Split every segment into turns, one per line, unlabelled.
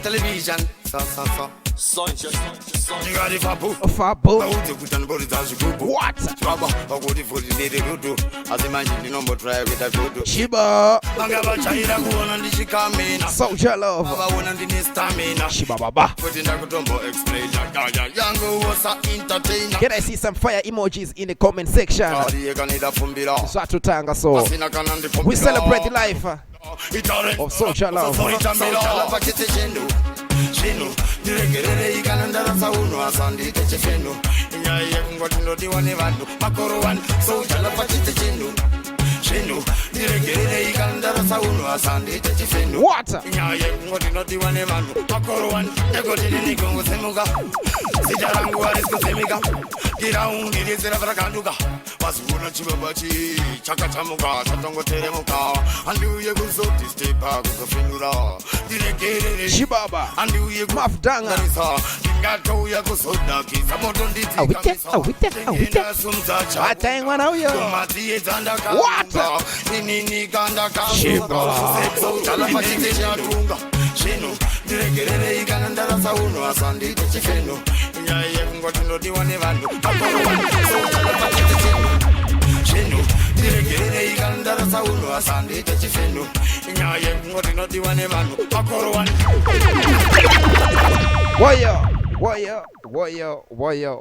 television.
Fabo. What? Shiba. Soldier love. Shiba baba. Can I see some fire emojis in the comment section? Swatutanga so. We celebrate the life of Soldier love.
Shino, diregerere ikanandara sauno asandi techefeno. Yaye ngotino diwanevando makoro one so chala pachite chendo. Shino, diregerere ikanandara sauno asandi techefeno.
What?
Yaye ngotino diwanevando makoro one negotini nikongo semuga. Sijarangu arisko semika. Kiraundi desera frakanduka. Pasuna chibabachi chakachamuka chatongo teremuka. Anduye kuzoti stepa kuzofingura. Diregerere
Shibaba. Mafdanga.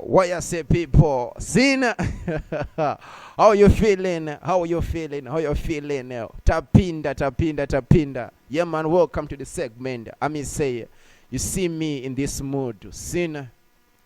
Warrior, say people, Sina. How you feeling? Tapinda. Yeah man, welcome to the segment. I mean say, you see me in this mood. Sina,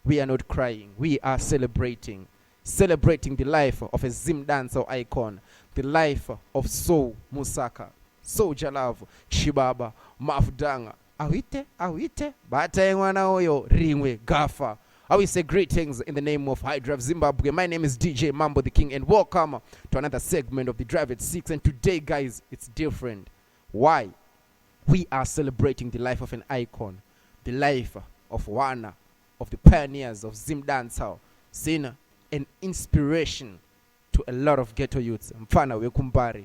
we are not crying. We are celebrating the life of a Zim dancer icon, the life of Soul Musaka, Soldier Love, Shibaba, Mafdanga. Awite, bata mwana oyo ringwe gafa. I will say greetings in the name of High Drive Zimbabwe. My name is DJ Mambo the King and welcome to another segment of the Drive at 6. And today, guys, it's different. Why? We are celebrating the life of an icon, the life of one of the pioneers of Zim dancehall, Sina, an inspiration to a lot of ghetto youths. Mpana wekumbari,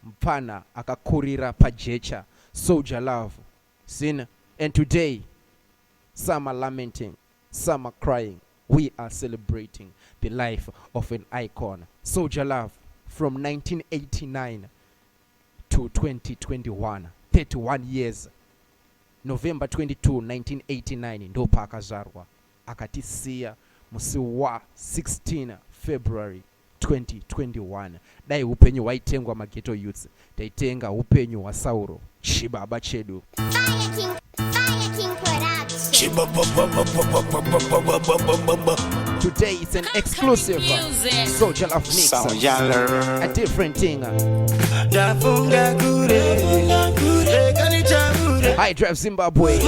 mpana akakurira pajecha, Soldier Love, Sina. And today, some are lamenting, some are crying. We are celebrating the life of an icon, Soldier Love, from 1989 to 2021, 31 years. November 22, 1989, ndo pakazarwa. Akatisia musiwa 16 February 2021. Dai upenyu waitengwa mageto youths. Daitenga upenyu wa Sauro. Shibaba chedu. Today it's an exclusive Soldier Love mix. A different thing. High Drive Zimbabwe.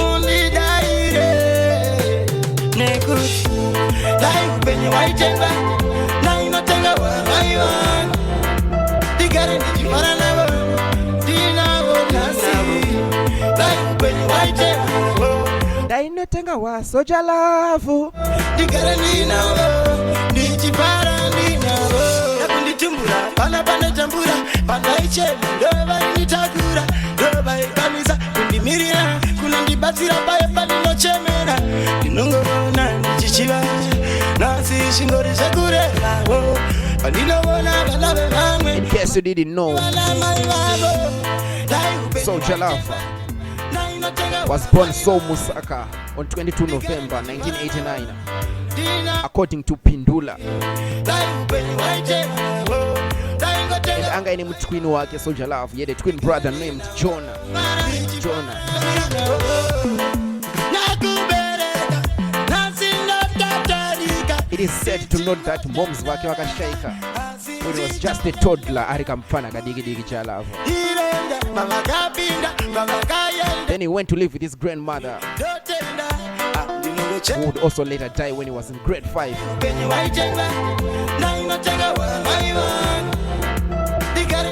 Dainotenga wa Soldier Love. In case you didn't know, Soldier Love was born Soul Musaka on 22 November 1989, according to Pindula. And anga ni twin wake Soldier Love, he had a twin brother named Jonah. It is said to note that moms wake wakashaika when he was just a toddler. Arikampana kadigi cha Love. Then he went to live with his grandmother, who would also later die when he was in grade 5.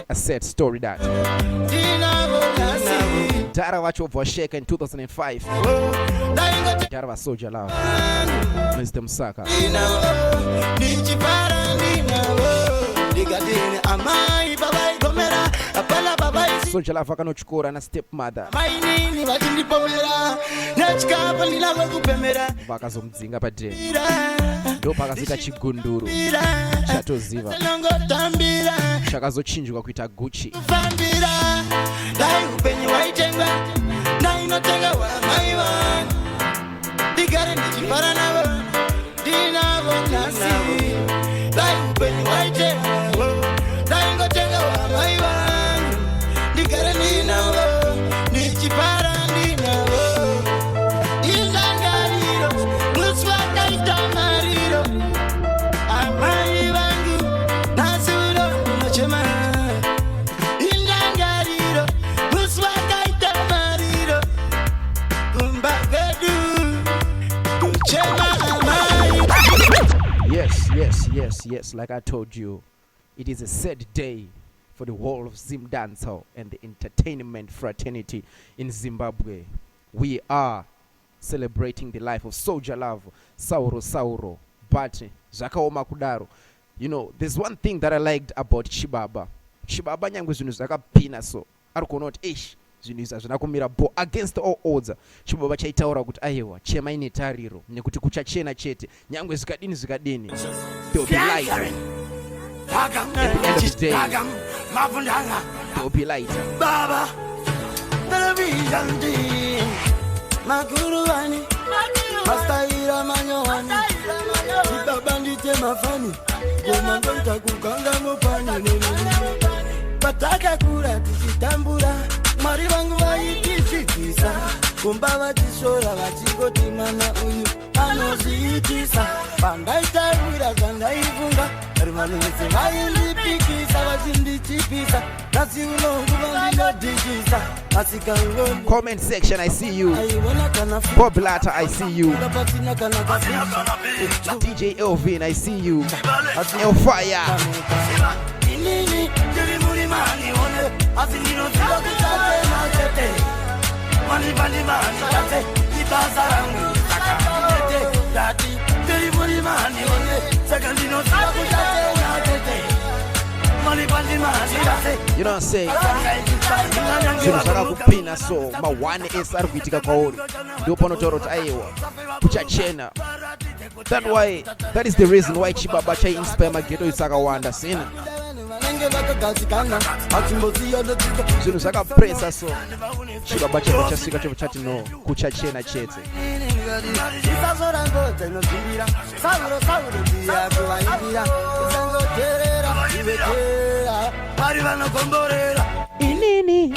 A sad story that Dara Wacho was shaken in 2005. Dara was Soldier Love, Mr. Musaka. Soldier Love akanochikora na stepmother
mainini vachindipomera nechikapo ndinavo kupemera
vakazomudzinga padheni ndo pakasvika chigunduru chatoziva chakazochinjwa kuita Gucci
fambira dai upenyu waitenga nainotenga wamai vangu ndigare ndichifara navo ndinavo nhasi dai upenyu waitenga ndaingotenga wamai vangu ndigare ndinavo ndichifara ndinavo indangariro musi wakaita mariro amai vangu nhasi uno munochema indangariro musi wakaita mariro kumba kwedu kuchema amai.
Yes, like I told you, it is a sad day for the whole of Zim Dancehall and the entertainment fraternity in Zimbabwe. We are celebrating the life of Soldier Love, Sauro, but Zakaoma Kudaro. You know, there's one thing that I liked about Chibaba. Chibaba nyangwe zvinhu zvakapina so. Arikonoti zvinhu izvi zvinakumira bo against all odds. Chibaba chaitaura kuti aiwa chema ine tariro nekuti kuchachena chete. Nyangwe zvikadini. There will be light. At the end of the day, there will be light.
Baba, television team, Makuruani, Mastaira Manyowani, Baba Ndite Mafani, Gomandonta Kukanga Mopani, Pataka Kura, Titambura, Maribangu Vaitisa, Kumbava Tishora, Vachikoti Mana Uyu, Anozitisa, Pandaita Ura, Zandaifunga, Hermanese Vailipikisa, Vachinditipisa, Nasi Uno, Digisa, Asika Uno.
Comment section, I see you. Bob Latta, I see you. DJ Elvin, I see you. Elfire. You know what I'm saying? Zvinhu zvakakupina so ma1 s ari kuitika kwauri ndipo panotaura kuti aiwa kuchachena. That is the reason why Chibaba chai-inspire mageto youths akawanda sina zvinhu zvakapresa so Chibaba chaipo chasvika chopo chati no kuchachena chete. Inini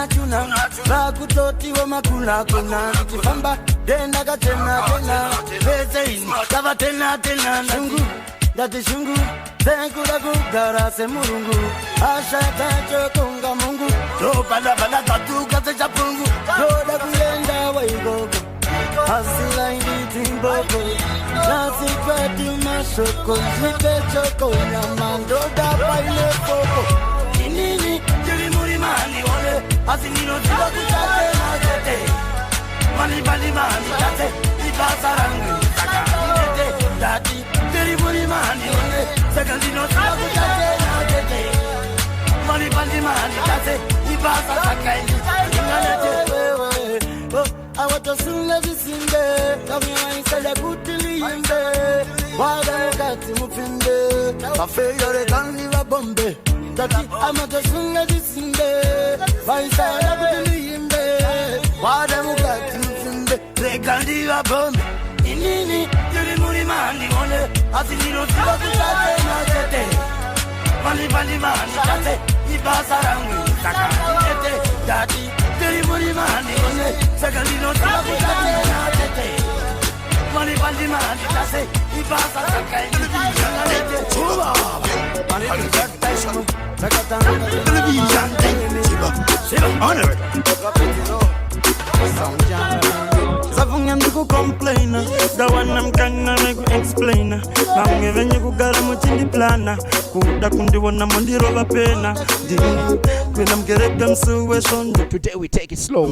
Chuna vakutoti wamakuna kuna tichifamba denda katena vezeini kavatena shungu ndati shungu dzekuda kugara semurungu ashata chokonga mungu topandapanda katuka sechapungu toda kuenda waikoko asilainditi mboko nasikwati mashoko zvipechoko nyamandoda paile foko inini mani ole asinino tiba kutate nakete mani bali mani tate ibasarangu sakete dati teri buri mani ole sakandino tiba kutate nakete mani bali mani tate ibasasakaini nganete oh awatosunga zisimbe kamya isala kutilimbe wada kati mupinde afeyore kandi wa bombe Tati amatosunga zisimbe vaisala kutilimbe wada mukati mupinde rekandi wa bombe inini yuri muri mani one asinino tiba kutate nakete mani bali mani tate ibasarangu sakete dati yuri muri mani one sakandino tiba kutate nakete mani bali mani tate ibasasakaini Safunga mduku
ku complain. The one I'm gonna make you explain. Now even you kugara muchindi plana. Kuda kundi wana mundi roba pena. When I'm getting them situation.
Today we take it slow.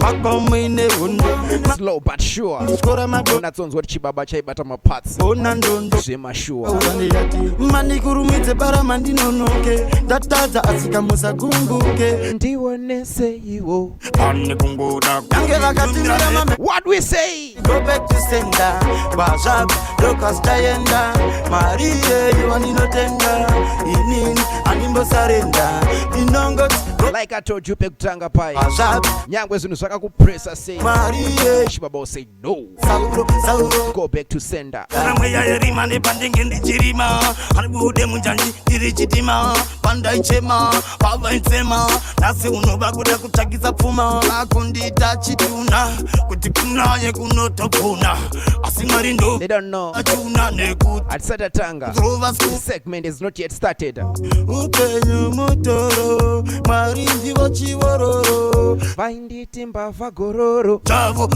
Slow but sure. Unatsonzwa kuti chibaba chaibata mapatsi. Zvema sure.
Mani kurumidze bara mandinonoke. Dataza asika musakumbuke.
Ndionese iwo.
Pane kungoda.
What we say?
Go back to sender. Bajab, Lucas Tayenda. Marie, you want no tender. Inin, animbo sarenda. Inongot.
Like I told you, Pekutanga Pai. Nyangwe zinu zvakakupressa say.
Marie.
Chibaba say no.
Sauro.
Go back to sender.
Namweya yerima nepandenge ndichirima. Haribude munjanji irichitima. Pandaichema, pavaitsema. Nasi unoba kuda kutsvakisa pfuma. Akundita chituna. Kuti kunaye kunotopuna. Asi Mwari ndo.
They don't know.
Achuna nekuti.
At Satatanga, this segment is not yet started.
Upenyu mutoro. Mwari ndivo chivororo.
Vainditi mbavha gororo.
Chavo.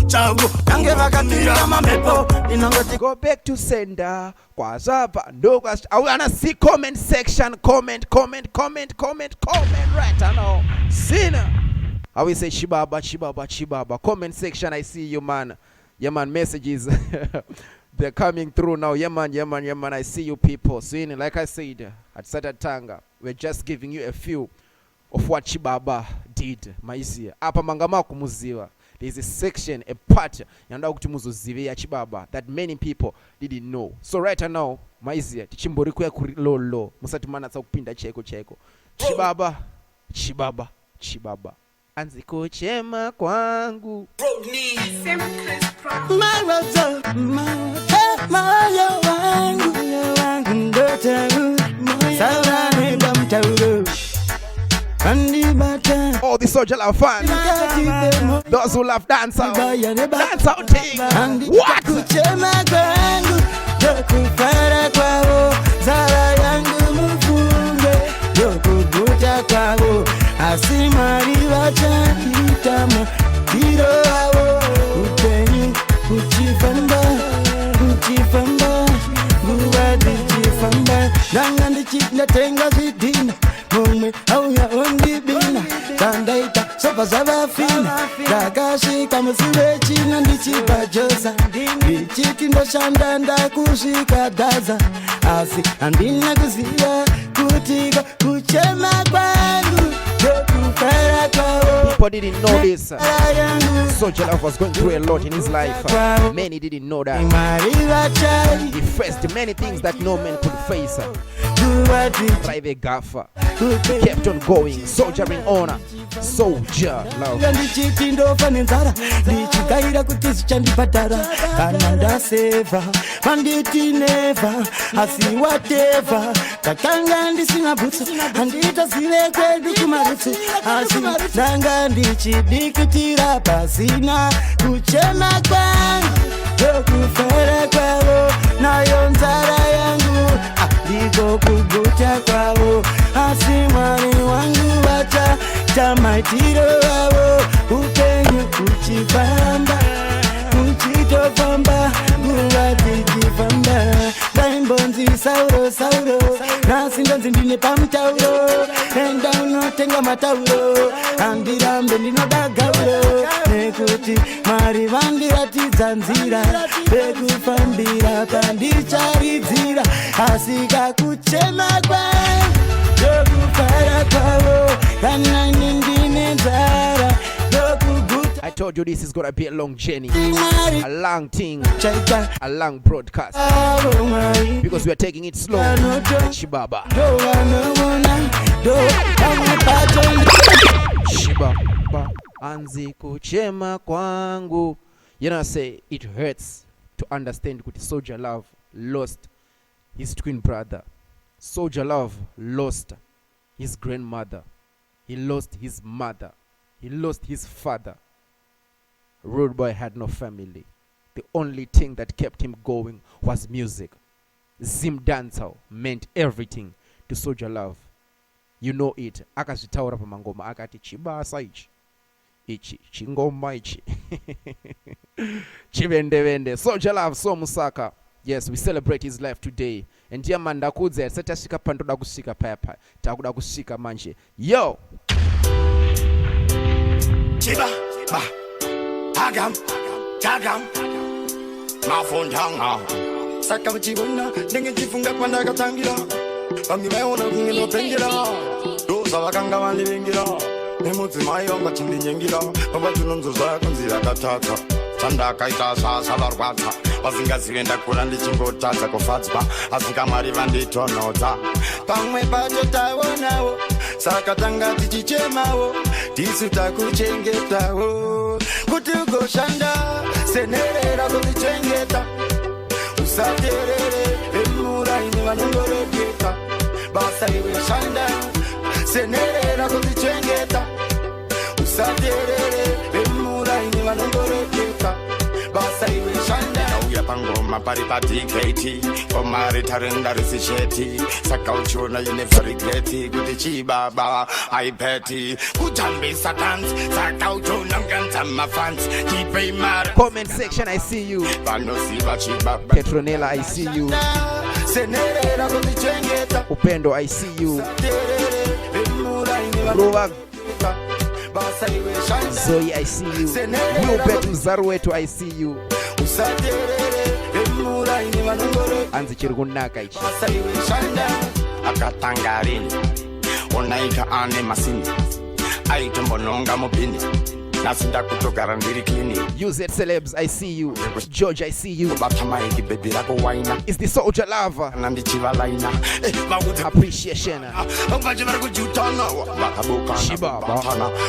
Yange vakatirira mamepo. Inongoti.
Go back to sender. Kwazapa. No question. I wanna see comment section. Comment right now. Sinner. I will say Chibaba. Comment section. I see you, man. Yeah, man. Messages. They're coming through now. Yeah, man. I see you people. Sinner. Like I said, at Satatanga, we're just giving you a few of what Chibaba did. Maisia. Apa mangama kumuziwa. There's a section, a part, yanda kuti muzozive ya Chibaba that many people didn't know. So right now, Maisia, tichimbori kuya lolo. Musati mana tsa kupinda cheko. Chibaba. Anziko chema kwangu.
Moyo wangu ndoto. Saurane damtauro.
All the Soldier Love fans, those who love dance out thing. What?
Sopa zavafina Dakashika musiwechi nandichipa josa Ndichiti ndoshanda ndakushika daza Asi andina kuziva kutika kuchema kwangu Dokufara kwao.
People didn't know this. Soldier Love was going through a lot in his life. Many didn't know that. He faced many things that no man could face. Private gaffer. He kept on going, soldiering on. Soldier Love.
Ndichidikitira pasina kuchema kwangu dokufara kwavo nayo nzara yangu ndiko kuguta kwavo asi Mwari wangu wacha tamaitiro wavo upenyu kuchifamba kuchitofamba nguva dzichifamba daimbonzi sauro nasi ndonzi ndine pamutauro enda unotenga matauro andirambe ndinoda gauro nekuti Mwari vandiratidza nzira pekufambira pandicharidzira asika kuchema kwangu dokufara kwavo kana ndine nzara dokuguta.
I told you this is gonna be a long journey, a long thing, a long broadcast, because we are taking it slow. Chibaba. Anzi kuchema kwangu. You know, say it hurts to understand that Soldier Love lost his twin brother. Soldier Love lost his grandmother. He lost his mother. He lost his father. Rude Boy had no family. The only thing that kept him going was music. Zim Dancehall meant everything to Soldier Love. You know it. Akazitaura pamangoma akati chibasa ichi. ichi chingoma ichi chivende. Soldier Love, So Musaka. Yes, we celebrate his life today. And dear man, ndakudze setashika pandoda kusika papa. Takuda kusika manje. Yo.
Chiba, ba, tagam, mafondanga. Saka mchibona, nenge chifunga kwa ndaga tangira. Bami meona kungelo pengira. Doza wakanga wali bengira. Nemuti mayo ngachindi nyengira. Baba tunonzoza kunzira katata. Chanda kaita sasa barwata. Bazinga zirenda kurandi chingotata kofatsba. Azika mari vanditonota. Pamwe pacho tawonawo. Saka tanga tichichemawo. Tisuta kuchengetawo. Kuti ugoshanda. Senerera kuchengeta. Usaterere. Emura ini vanongoreketa. Basa iwe shanda. Senerera kuchengeta. Usaterere. Emura ini vanongoreketa. Basa iwe shanda. Nauya pangoma paripati keti. Omari tarenda risisheti. Saka uchona never regreti. Kuti chibaba haipeti. Kujambisa dance. Saka uchona nganta mafans. Kipe imara.
Comment section, I see you.
Vanosiva chibaba.
Petronella, I see you.
Senerera kuchengeta.
Upendo, I see you. Ruwa Zoe, I see you. Wilbert Mzaruetu, I see you. Anzi Chirugunaka ichi.
Akatangarini onaika ane masini aitombononga mupini nasinda kutogara ndiri klini.
Use it celebs, I see you. George, I see you.
Batamaiki baby lako waina.
It's the Soldier Love.
Nandi chivalaina.
Appreciation.
Bajibara kujutana. Bakabuka.
Shibaba.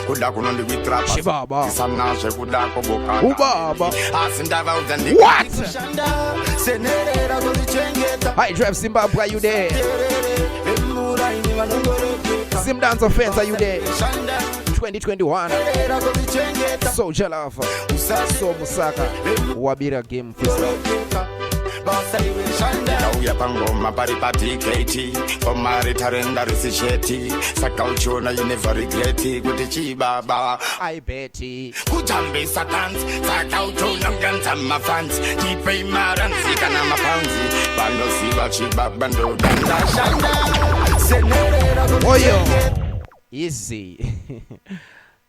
Kuda kunondi witrapa.
Shibaba.
Sanashe kuda kuboka.
Ubaba.
Asindava uzandi.
What?
Senerera kuchengeta.
Hi Drive Zimbabwe, are you there? Sim Dance Offense, are you there? 2021 Soldier Love, So Musaka, Wabira Game Festival.
Nauya pangoma paripati keti. Omari tarenda risisheti. Saka uchona never regreti. Kuti chibaba
I beti.
Kujambisa dance. Saka uchona nganta mafans. Kipe imara nsika na mapanzi. Bando siva chibaba ndo danda shanda. Senerera
Oyo easy.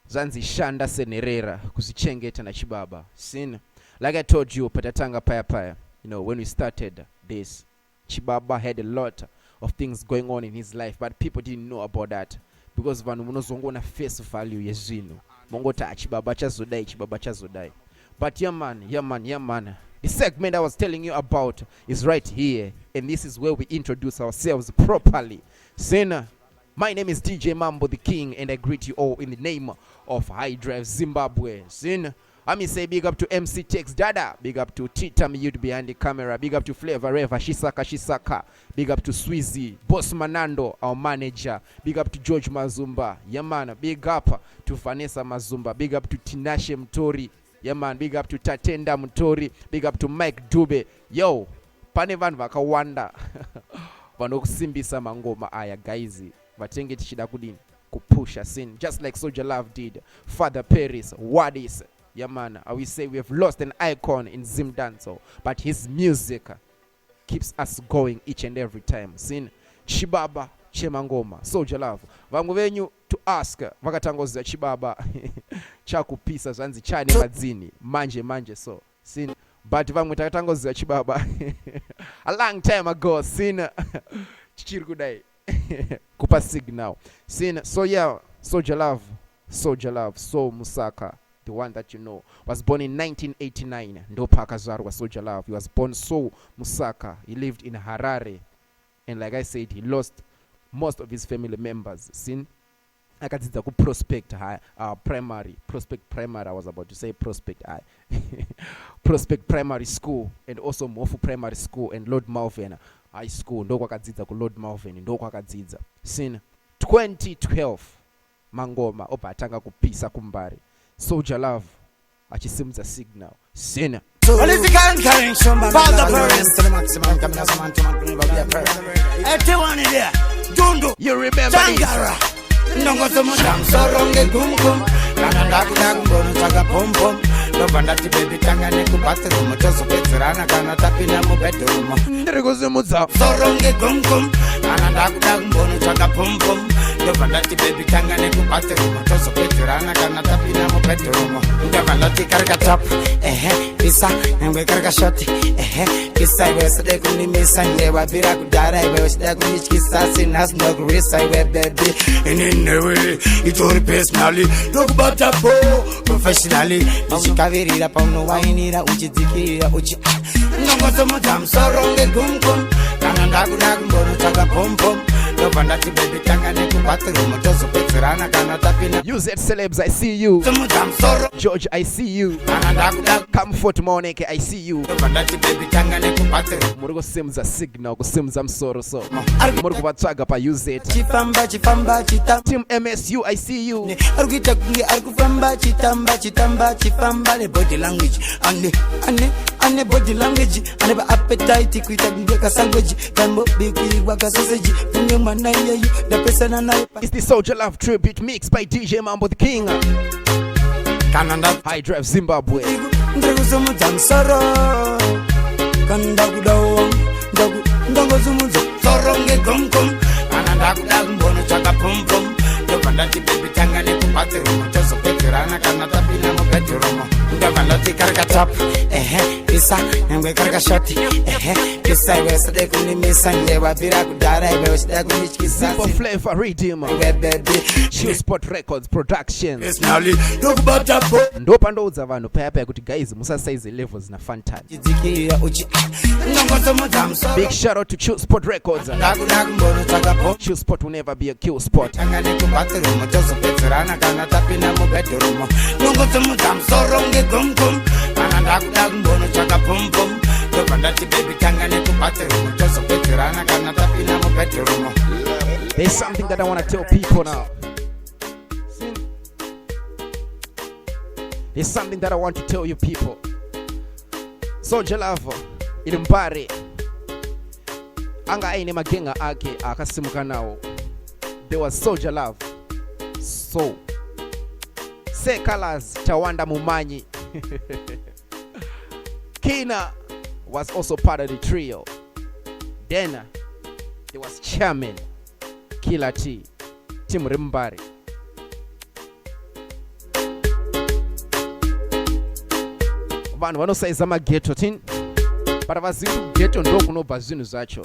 Zanzi shanda senerera kuzichengeta na chibaba. Sin, like I told you, Patatanga Paya. You know, when we started this, Chibaba had a lot of things going on in his life, but people didn't know about that because vanhu munozongona face value yezvinhu mongota Chibaba chazodai. But yeah man, the segment I was telling you about is right here, and this is where we introduce ourselves properly. Sena, my name is DJ Mambo the King, and I greet you all in the name of High Drive Zimbabwe. Sena, I mean, say big up to MC Tex Dada, big up to Tita Miyud behind the camera, big up to Flavor Reva, Shisaka, big up to Sweezy, Boss Manando, our manager, big up to George Mazumba, yeah man, big up to Vanessa Mazumba, big up to Tinashe Mtori, yeah man, big up to Tatenda Mtori, big up to Mike Dube, yo, panevan vakawanda, vanokusimbisa mangoma aya guys, vatenge tichida kudini, kupusha sin, just like Soldier Love did, Father Paris, Wadis. Yeah man, I will say we have lost an icon in Zim Danso, but his music keeps us going each and every time. Sin Chibaba Chemangoma, Soldier Love. Vangu venyu to ask vakatangoza Chibaba chakupisa zanzi chane madzini manje so. Sin but vangu takatangoza Chibaba a long time ago. Sin chichirikudai kupa signal. Sin so yeah, Soldier Love, So Musaka. The one that you know was born in 1989. Ndo Pakazarwa Soldier Love. He was born So Musaka. He lived in Harare, and like I said, he lost most of his family members. Sin akadzidza ku Prospect High Prospect Primary. I was about to say Prospect High. Prospect Primary School, and also Mofu Primary School and Lord Malvern High School. Ndo kwakadzidza ku Lord Malvern. Ndo kwakadzidza. Sin 2012 mangoma opatanga kupisa kumbari. Soldier Love achisimza signal. Sena. You remember this?
kana ndakuda kumbonotsvaga pompom ndobva ndati bebi tanga nekubathroom tozopedzerana kana tapinda mubedroom
ndiri kusimudza
soro ngegomgom kana ndakuda kumbonotsvaga pompom ndobva ndati bebi tanga nekubathroom tozopedzerana kana tapinda mubedroom ndobva ndati karikatop pisa nyangwe karikashoti kisa iwe uside kunimisa ndewabvira kudhara iwe uchida kundityisa sinasi ndokurisa iwe bebi ininewe itori personally ndokubatapo professionally ndichikavirira paunowainira uchidzikirira uchi nongosomudza musoro ngegumgum kana ndakuda kumbonotsvaga pompom ndobva ndati bebi tanga nekubathroom tozopedzerana kana tapinda
UZ Celebs, I see you.
somudza musoro
George, I see you.
kana ndakuda
Comfort Moneke, I see you.
ndobva ndati bebi tanga nekubathroom
Muri kusimudza signal, kusimudza musoro so. Muri kuvatsvaga pa UZ.
chifamba chitamba
Team MSU, I see you.
ari kuita kunge ari kufamba chitamba chifamba nebody language ane body language ane appetite kuita kunge kasangweji kambobikirwa kasoseji kunge mwana yeyu ndapesana naye
It's the Soldier Love tribute mixed by DJ Mambo the King.
kana
High Drive Zimbabwe.
ndiri kusumudza musoro kana ndakudawo ndangosumudza soro ngegomgom kana ndakuda kumbonotsvaga pompom ndobva ndati bebi tanga nekubathroom tozopedzerana kana tapinda mubedroom ndobva ndati karikatop pisa nyangwe karikashoti pisa iwe uside kunimisa ndewabvira kudhara iwe uchida kundityisa
Simple Flavor Redeemer.
iwe bebi
Chill Spot Records Productions.
personally ndokubatapo
Ndopa ndoudza vanhu paya paya kuti guys musasaize levels na Fantani.
chidzikirira uchi nongosomudza musoro
Big shout out to Chill Spot Records.
ndakuda kumbonotsvaga pompom
Chill Spot will never be a kill spot.
tanga nekubathroom tozopedzerana kana tapinda mubedroom nongosomudza musoro ngegomgom kana ndakuda kumbonotsvaga pompom ndobva ndati bebi tanga nekubathroom tozopedzerana kana tapinda mubedroom
There's something that I want to tell people now. There's something that I want to tell you people. Soldier Love ilimbare anga aine magenga ake akasimuka nawo. There was Soldier Love. So Say Colors Tawanda Mumanyi. Kina was also part of the trio. Then there was Chairman Killer T, Tim Rimbari. Vanhu vanosaiza mageto tin, but avazivi ghetto ndo kunobva zvinhu zvacho.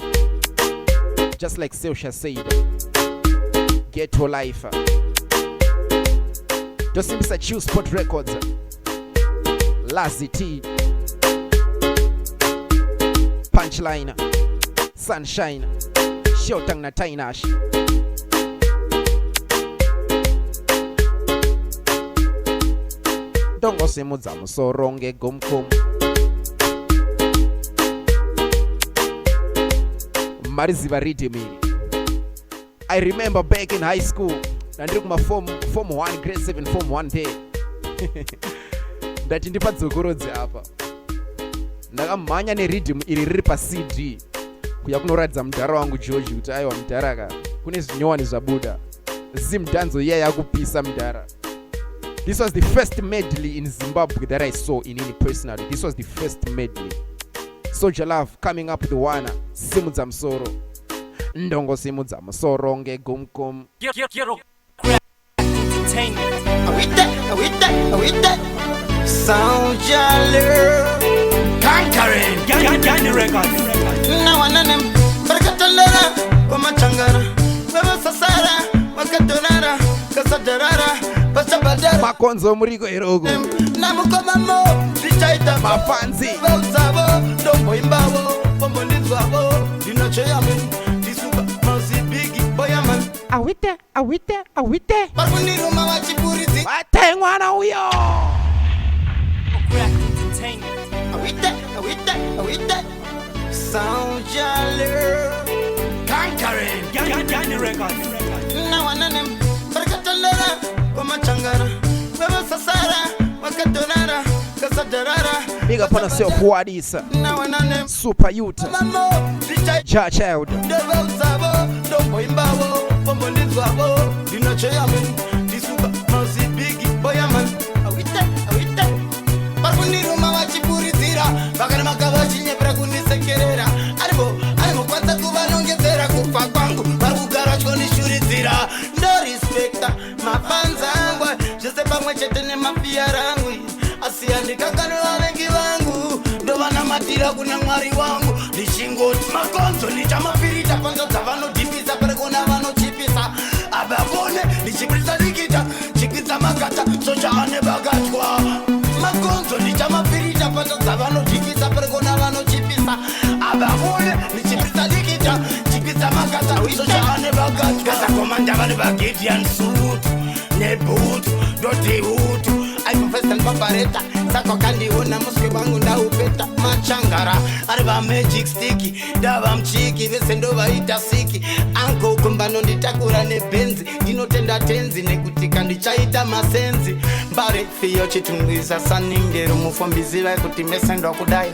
Just like Seusha said, ghetto life. Tosimbisa Chill Spot Records, Lazy T, Punchline, Sunshine, Shotang na Tainash. Dongo simudza musoro ngegomkom. Mariziva Redeeming. I remember back in high school, ndiri kuma form 1 grade 7 form 1 day. Ndati ndipa dzokorodzi apa. Ndakamhanya neRhythm iri riri pa CD. Kuya kunoratidza mudhara wangu George kuti aiwa mudhara ka kune zvinyowani zvabuda. Zimdanzo iya yakupisa mudhara. This was the first medley in Zimbabwe that I saw in any personally. This was the first medley. Soldier Love coming up with one Simudza Musoro. Ndongo Simudza Musoro ngegomkom.
Awita Soldier Love Conquering
Gani Records.
na wananem barkatalera wamachangara wewe sasara wakatorara kasadarara basabadara
Makonzo muriko iroko.
namukomamo bichaita
Mafanzi.
usabo ndombo imbabo bombo nizwabo dinocheyame disuka mazibigi boyaman
Awite.
baruniruma wachipurizi
Bate mwana uyo.
awita Soldier Love Conquering
Gani Records.
na wananem barkatalera wamachangara wewe sasara wakatorara kasadarara
Big up on yourself, Wadisa.
na wananem
Super Youth.
mamo bichaita
Ja Child.
ndebe usabo ndombo imbabo bombo nizwabo dinocheyame disuka mazibigi boyaman
pamwe chete nemafia rangu asiyandikanganwa vengi vangu ndovanamatira kuna mwari wangu ndichingoti makonzo ndichamapirita panza dzavanodhipisa parekona vanochipisa abakone ndichipirisa dikita chikwidza makata sochaane bakatwa makonzo ndichamapirita panza dzavanodhipisa parekona vanochipisa abakone ndichipirisa dikita chikwidza makata sochaane bakatwa kasakomanda vane vagideon suit nebhutu ndotihutu aipofestan papareta saka kandiona muswe wangu ndaupeta machangara ari vamagic stick ndava mchiki vese ndovaita siki anko kumbano nditakura nebhenzi ndinotenda tenzi nekuti kandichaita masenzi mbare fiyo chitungwiza saningero mufombizi vaikuti mesendwa kudai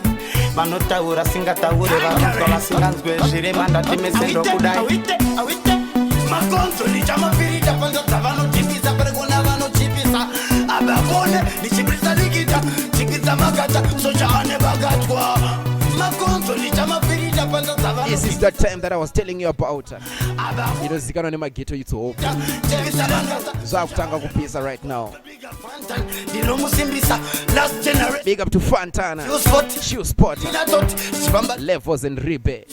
vanotaura singataure varunzwa vasinganzwe zvirema ndati mesendwa kudai makonzo ndichamapirita panza dzavanodhipisa parekona vanochipisa abakone ndichipirisa dikita chikwidza makata sochaane bakatwa makonzo ndichamapirita panza dzavanodhipisa.
This is the time that I was telling you about. Inozikana nemageto itsohope zvakutanga kupisa right now.
ndinomusimbisa last generation.
Big up to Fantana, Shoe Spot, Levels and Ribe,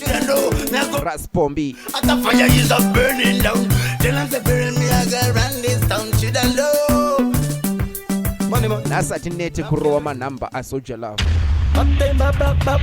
Raspombi.
Atafanya is a burning down. Then I'm burning me, I got run this town. Should I know? Money.
Nasati neti kurowa manamba asoja love.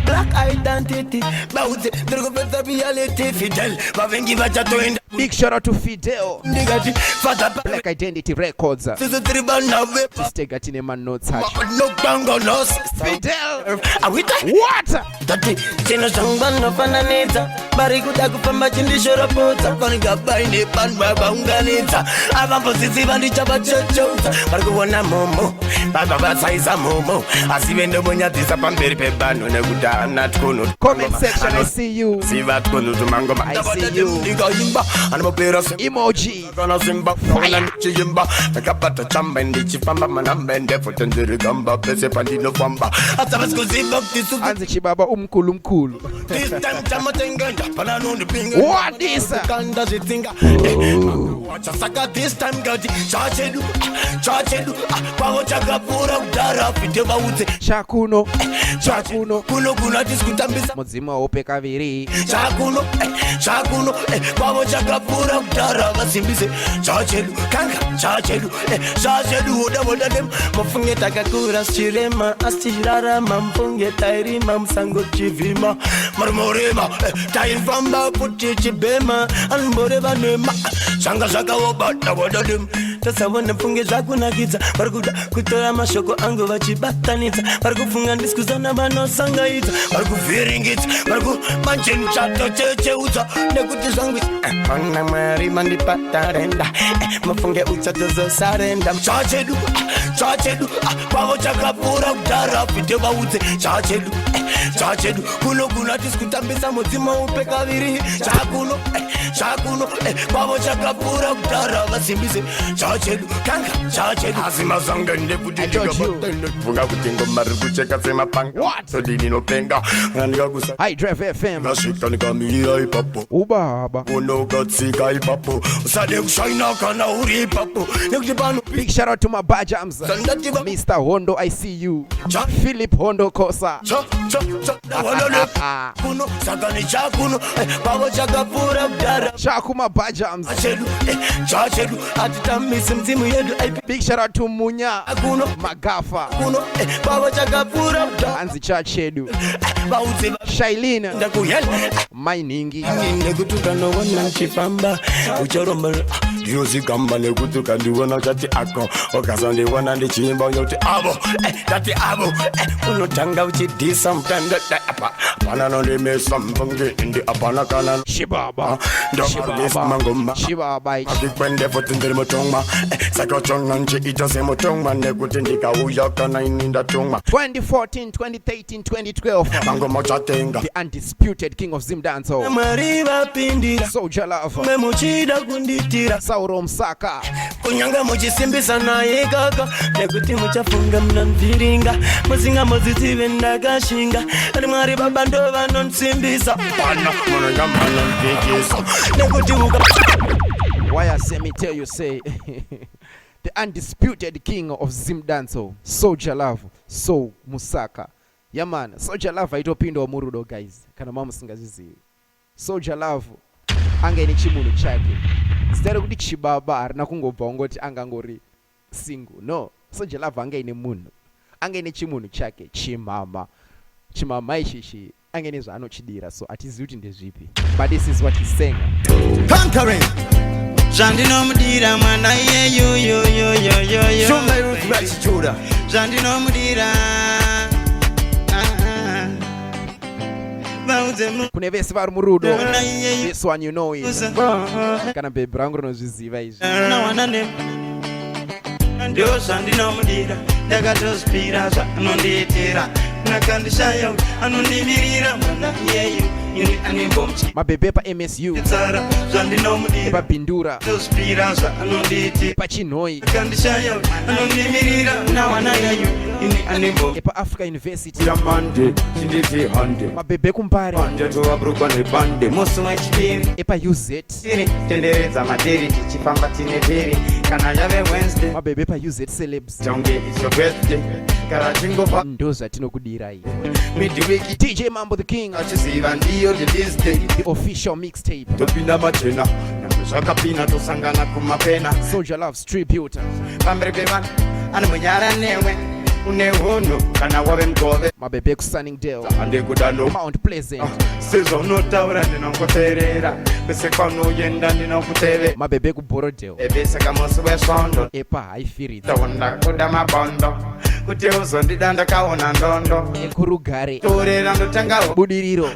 Black identity. Bounce it. There go better reality. Fidel. Bavengi bacha to end.
Big shout out to Fidel.
Nigga, father.
Black Identity Records.
This is the tribal now.
Stay gatine man notes hatch.
No bango loss.
Fidel.
What? Dati chino shangban no fananita. Bari kuda kufamba chindisho rapota. Koniga baine pan baba unganita. Avampo sisi bandi chapa chochota. Bari kuona momo. Baba basaiza momo. Asivendo monya tisa pamberi pebano nekuda natkono.
Comment section, I see you.
Sivat kono tumangoma.
I see you.
Niga imba.
Emoji.
Gonna simba. Fire. Chimba. Nakapata chamba ndichi famba manamba ndefo tendere gamba pese pandino famba. Atavas kuziba tisu.
Anze chibaba umkulu.
This time chama tengenda. Panano the pinga.
What this?
Kanda zitinga. Watch a saka this time gati. Chachedu. Pawo chakapura udara fiteva uze.
Chakuno.
Kuno kuna diskutambisa.
Muzima ope kaviri.
Chakuno. Pawo chakapura udara vasimbise. Chachedu. Kanga. Chachedu. Oda dem. Mafunge takakura shirema. Asirara mamfunge tairima msango chivima. Marmorema. Taifamba puti chibema. Anboreva nema. Shanga obata oda dem. Tasa wana mfunge zakunakidza. Varikuda kutora mashoko ango vachibatanidza. Varikufunga ndiskuzana vanosangaidza. Varikuviringidza. Varikumancheni chato checheudza. Nekuti zvangu ana mwari mandipatarenda. Mafunge utsatozosarenda. Chachedu. Pavo chakapura kudara fiteva udze. Chachedu. Kuno kuna tiskutambisa mudzima upe kaviri. Chakuno. Pavo chakapura kudara vasimbise. Chachedu. Kanga. Chachedu. Azima zanga ndekuti ndikafunga kuti ngomari kucheka semapanga.
What?
Sodini nopenga. Nandikakusa.
I Drive FM.
Nashika nikamira ipapo.
Ubaba.
Unokatsika ipapo. Usade kushaina kana uri ipapo. Nekuti pano.
Big shout out to my Bajams. Mr. Hondo, I see you. Philip Hondo Kosa.
Kuno sakani chakuno. Pavo chakapura kudara.
Chakuma Bajams.
Chachedu. Atitamisi mzimu yedu.
Big shout out to Munya.
Kuno.
Magafa.
Kuno. Pavo chakapura kudara.
Anzi Chachedu.
Bauze.
Shailina.
Ndakuyela.
Mainingi.
Nekutuka no wana nchifamba. Uchoromba. Yozigamba nekutuka ndiwona chati ako. Okazandi wana ndichimba yote abo. Dati abo. Unotanga uchidisa mtanda. Panano ndimesa mfungi. Ndi apana kanan.
Shibaba. Shibaba.
Akikwende fotindiri mutongma. Sako chonga nchi itose mutongma. Nekuti ndika uyaka na ininda tongma.
2014, 2013, 2012.
Mango mochatenga.
The undisputed king of Zim Dancehall.
Mariva pindira.
Soldier Love.
Memuchida kunditira.
Sauro Msaka.
Kunyanga muchisimbisa naye kaka. Nekuti muchafunga mnamviringa. Muzinga mozitiwe ndagashinga. Ari mwari baba ndo vanonsimbisa. Pana munanga manampikisa. Nekuti uka.
Why I say me tell you say the undisputed king of Zim Dancehall, Soulja Love, Soul Musaka. Yeah man, Soulja Love aitopindwa murudo guys. Kana mama singazizivi. Soulja Love angene chimunhu chake. Zitare kuti chibaba arina kungobva ungoti angangori single. No, Soulja Love angene munhu. Angene chimunhu chake chimama. Chimama ichichi angene zvaanochidira, so atizivi kuti ndezvipi. But this is what he's saying.
Conquering. Jandino mudira mwana yo. Show my root gratitude. Jandino mudira.
Kune vese vari murudo. This one you know it. Kana baby rangu rinozviziva izvi.
Ndio jandino mudira. Ndakatospira zvanondiitira. Nakandishaya anondimirira mwana yeyo.
Mabebe pa MSU, pa Bindura, pa Chinoi, pa Africa University, mabebe kumpare, pa UZ, mabebe pa UZ celebs. Ndoza tinokudirai. DJ Mambo the King, the official mixtape. Soulja Love's tribute. Mabebe ku Sunningdale, Mount Pleasant, mabebe ku Borodale, epa haifirita, ekurugare, Budiriro,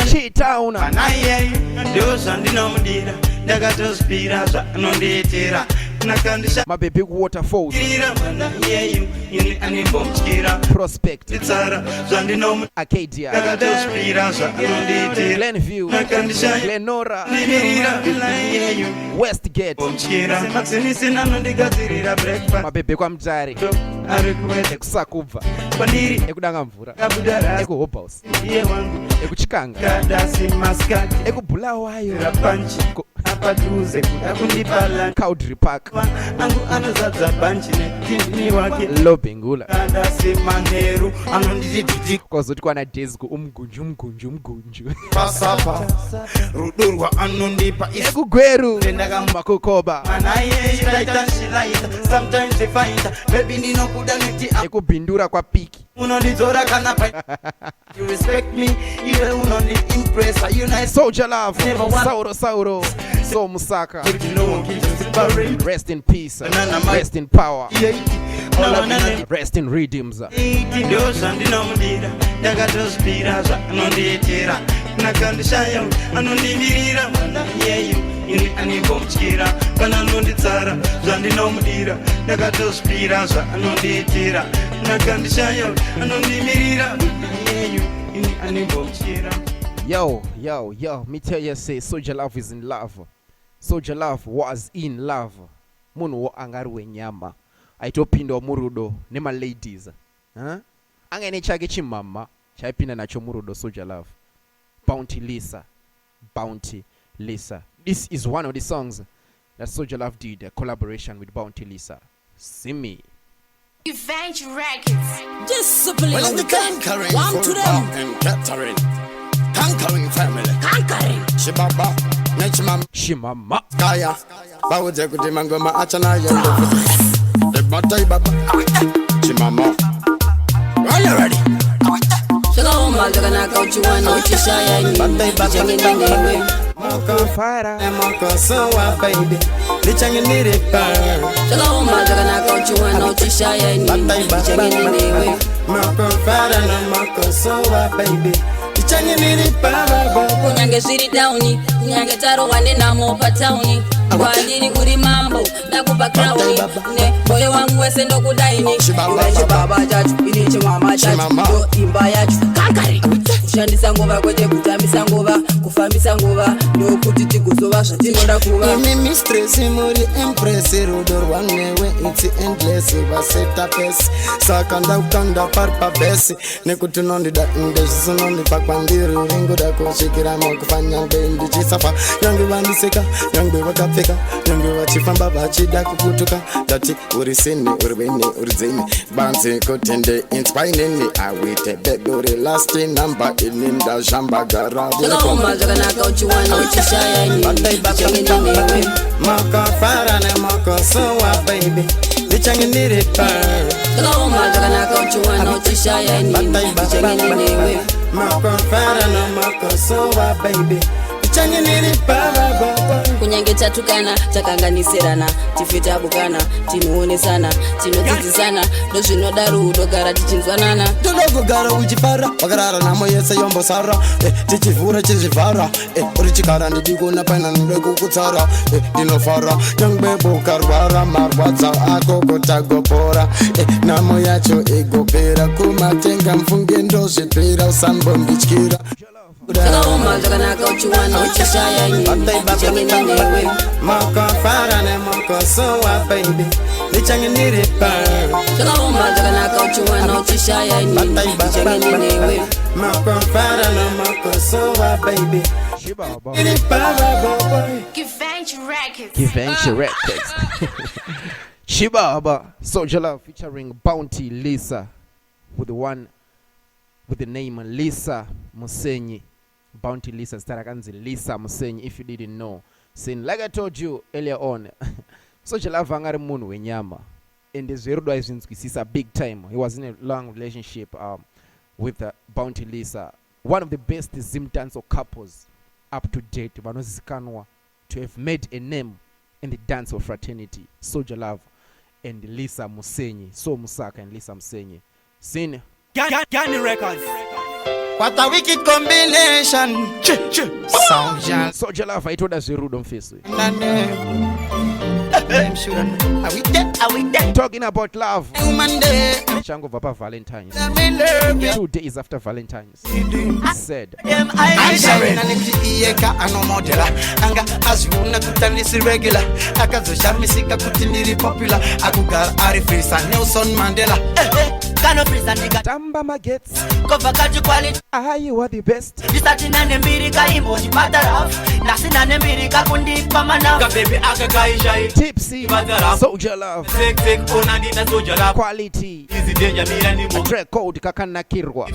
Chitauna. Mabebe ku Waterfalls, Prospect, Arcadia, Glenview, Glenora, Westgate, mabebe kwa Mdzari, ekusakubva, ekudanga mvura, ekuHophouse, ekuchikanga, ekubulawayo, Cowdrey Park, Lobengula, kozoti kwana Desgo umgunju ekugweru Makokoba, ekubindura kwa Piki. Soulja Love, Sauro, Soul Musaka, rest in peace, rest in power, rest in redeems. Yo, me tell you say Soulja Love is in love. Soulja Love was in love. Munhu wo angari wenyama. Aitopinda murudo nema ladies. Angene chake chimama chaipinda nacho murudo Soulja Love. Bounty Lisa. This is one of the songs that Soulja Love did, a collaboration with Bounty Lisa. See me.
Revenge Records. Discipline.
Well, the conquering
one to them.
And Catherine. Conquering family.
Conquering.
Shibaba.
Shimama.
Kaya. Bawuze kuti mangoma achana yendo. Ebatai baba. Shimama. Are you ready?
Hello, mother, na kauchi wana uchishaya ni. Chengine
Moko fara.
Moko soa baby. Lichangi niripa.
Hello, mother, na kauchi wana uchishaya ni. Chengine
Moko fara na moko soa baby.
Kunyange zviri downi, kunyange tarowane namo patauni. Kwandiri kuri mambo, ndakupa crown. Ne moyo wangu wese ndokudaini. Iwe baba chachu, ini chimama chachu. Ndo imba yachu. Kankari. Kushandisa ngova kwete kutambisa ngova, kufambisa ngova, ndokuti tikuzova zvatinoda kuva.
Imi mistress muri impress rudor wanewe it's endless vaseta pesi. Saka ndakanda parpa besi nekuti nondida indesi nondipa kwandiri ringoda kushikira mukufanya ndendi chisafa. Yangu vandiseka, yangu vakapi pfeka nyange vachifamba vachida kuputuka tati uri sini uri wini uri dzini banzi kutende inspinini awite bebe uri last number ini ndashamba gara
Chakaoma chakanaka uchiwana uchishaya nyingi Chengeni
makafara ne makosowa baby ndichanginiri pa
Chakaoma chakanaka uchiwana uchishaya nyingi Chengeni
makafara ne makosowa baby ndichanginiri pa
kunyange tatukana takanganisirana tife tabukana tinoonesana tinodzidzisana ndozvinoda rudo gara tichinzwanana
ndinogogara uchifara wakarara namo yese yombosara tichivhura chizvivhara uri chikara ndidikona paina node kukutsara ndinofara nyangwe karwara marwadza ako kutagopora namo yacho igopera kumatenga mfunge ndozvipera usambombityira
Chakaoma chakanaka uchiwana uchishaya nyingi Chengeni
makafara ne makosowa baby ndichanginiri pa
Chakaoma chakanaka uchiwana uchishaya nyingi Chengeni
makafara ne makosowa baby
Givenchy Records. Shibaba Soldier Love featuring Bounty Lisa with the name Lisa Musenyi. Bounty Lisa Starakanzi Lisa Musenyi, if you didn't know. Sin like I told you earlier on, Soldier Love angari munhu wenyama. And this is a big time. He was in a long relationship with Bounty Lisa. One of the best Zimtanso couples up to date. Vanozikanwa to have made a name in the dance of fraternity. Soldier Love and Lisa Musenyi. So Musaka and Lisa Musenyi. Sin
Gani Records.
What a wicked combination.
Soldier Love, I told us you rude on face. Talking about love. Shango Papa Valentine's. 2 days after Valentine's. Said Tamba Magets. You are the best. Tipsy. Soldier Love. Quality. Track code Kakanakirwa.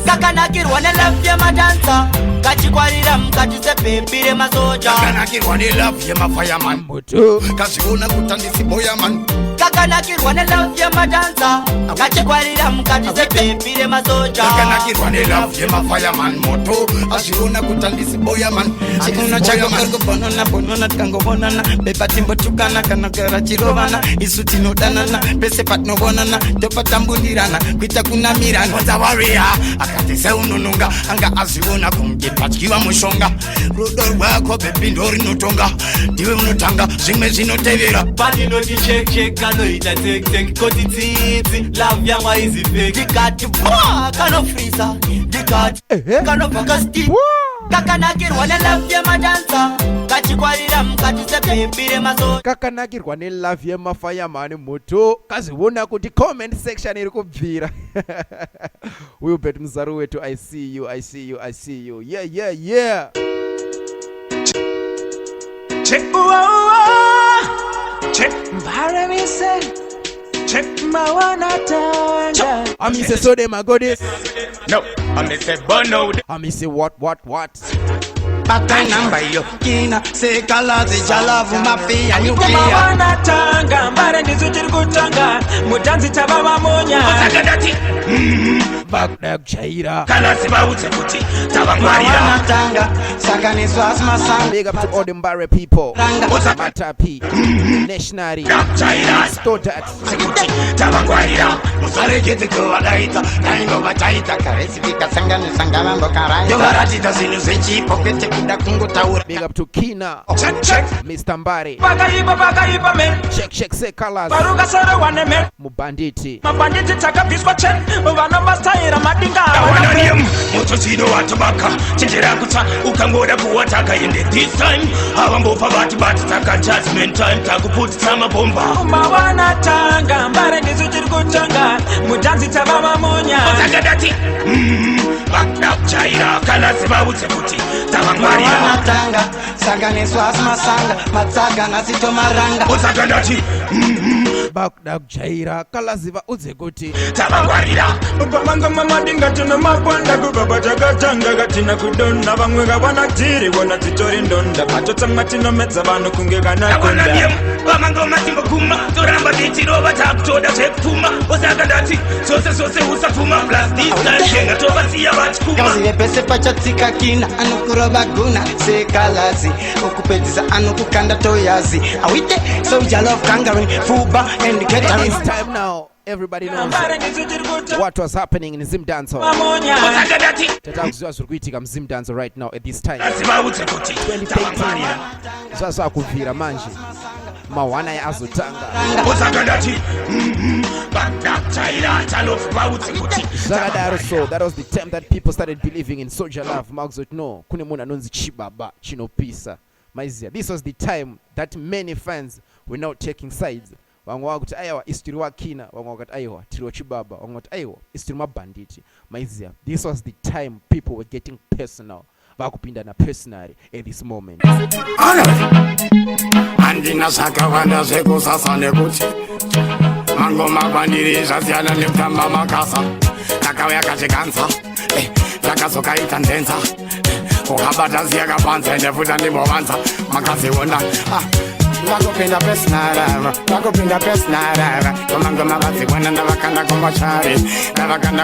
Kakanakirwa ne love ya madansa. Kachikwarira mkachise pembire masoja.
Kakanakirwa ne love ya mafireman.
Moto.
Kashibuna kutandisi boyaman.
Kakanakirwa ne love ya madansa. Kachikwarira mkachise pembire masoja.
Kakanakirwa ne love ya mafireman. Moto. Ashibuna kutandisi boyaman. Ashibuna chagamargo bonona kangobonana. Beba timbo tukana kanagara chirovana. Isutino danana. Pese patno bonana. Topa tambundirana. Kwita kuna mirana. What's a warrior? Akatise unununga. Anga ashibuna kumjipachkiwa mushonga. Rudol wako bebi ndori nutonga. Diwe unutanga. Zingme zinotevira.
Body no di shake kano ita take koti titi. Love ya mwa easy fake. Dikati bwa kano freezer. Dikati kano vakasti. Kakanakirwa ne love ya madansa. Kachikwarira mkachise pembire maso.
Kakanakirwa ne love ya mafireman. Moto. Kazibona kuti comment section iri kubvira. We bet mzaru wetu I see you. Yeah.
Check mbare mi say. Check mawana tanga.
Ami say so dem goddess.
No, I say bono.
Ami say what?
Pata namba yo kina se kalazi jalavu mafia nyukia.
Mawana tanga mbare ndizuchiri kutanga. Mudanzi tababa monya.
Sakadati.
Bagdag chaira.
Kalasi bautse kuti tabangwarira.
Tanga sakani swasma sang.
Big up to all the Mbare people. Matapi. Nationary. Stodat.
Tabangwarira. Musarekete kuwadaita.
Kaingo bataita karesifika sangani sangama mbokarai.
Yogarajita sinusechi pokete kuda kungu taura.
Big up to Kina.
Check.
Mr. Mbare.
Bagayiba me.
Check say colors.
Baruga soro wane me.
Mubanditi.
Mabanditi takabiswa chen. Vano mastaira madinga.
Tawananium. Motochino watubaka. Chijera kuta. Ukangoda kuwataka yende. This time. Awambo pabati bati taka judgment time. Takuputi sama bomba.
Mawana tanga. Mbare ndizuchiri kutanga. mutanzi tababa monya
Otagadati Bakdachaira Kalaziva Utekuti Tavangwarira
Natanga Sanganiswa Masanga Matsaga Nasito Maranga
Otagadati
Bakdachaira Kalaziva Utekuti
Tavangwarira
Upamanga mamadinga tuna makwanda kubabajaga janga gatina kudonda bamwe gabana tiri wona titori ndonda patotsa matino medza bano kungeka
Abona
nakonda
biem Bamango matimbo kuma Toramba ditiro bataktoda tekfuma Otagadati Sose usafuma Plastic Shenga tobasiya batkuma
Kazi lepese pachatika kina Anukuroba guna Sekalazi Okupetiza anukukanda toyazi Awite Soldier love kangaroo Fuba and catering.
It's time now. Everybody knows what was happening in Zim Dance Hall.
Otagadati
Tata kuziwa zurikuitika Mzim Dance right now at this time.
Kalaziva Utekuti
2018. Sasa kuvira manje. Mawana ya azotanga.
Otagadati Bakdachaira Talofuba Utekuti
Zagadaro, so that was the time that people started believing in Soldier Love. Magzot no. Kune muna nonzi chibaba. Chino pisa. Maizia. This was the time that many fans were now taking sides. Wangwa kuti aiwa istiri wa kina, wangwa kuti aiwa tiri wa chibaba, wangwa kuti aiwa istiri ma banditi. Maizia. This was the time people were getting personal. Vakupinda na personally at this moment.
Andina sakavanda zeko sasa nekuti Mango mabandiri zaziyana nemtamba makasa Nakawaya kachikansa Zakasoka itandenza Kuhabata ziyaka panza Nefuta ndibovanza Makasi wona Vakupinda personal Komango mabasi wona Navakanda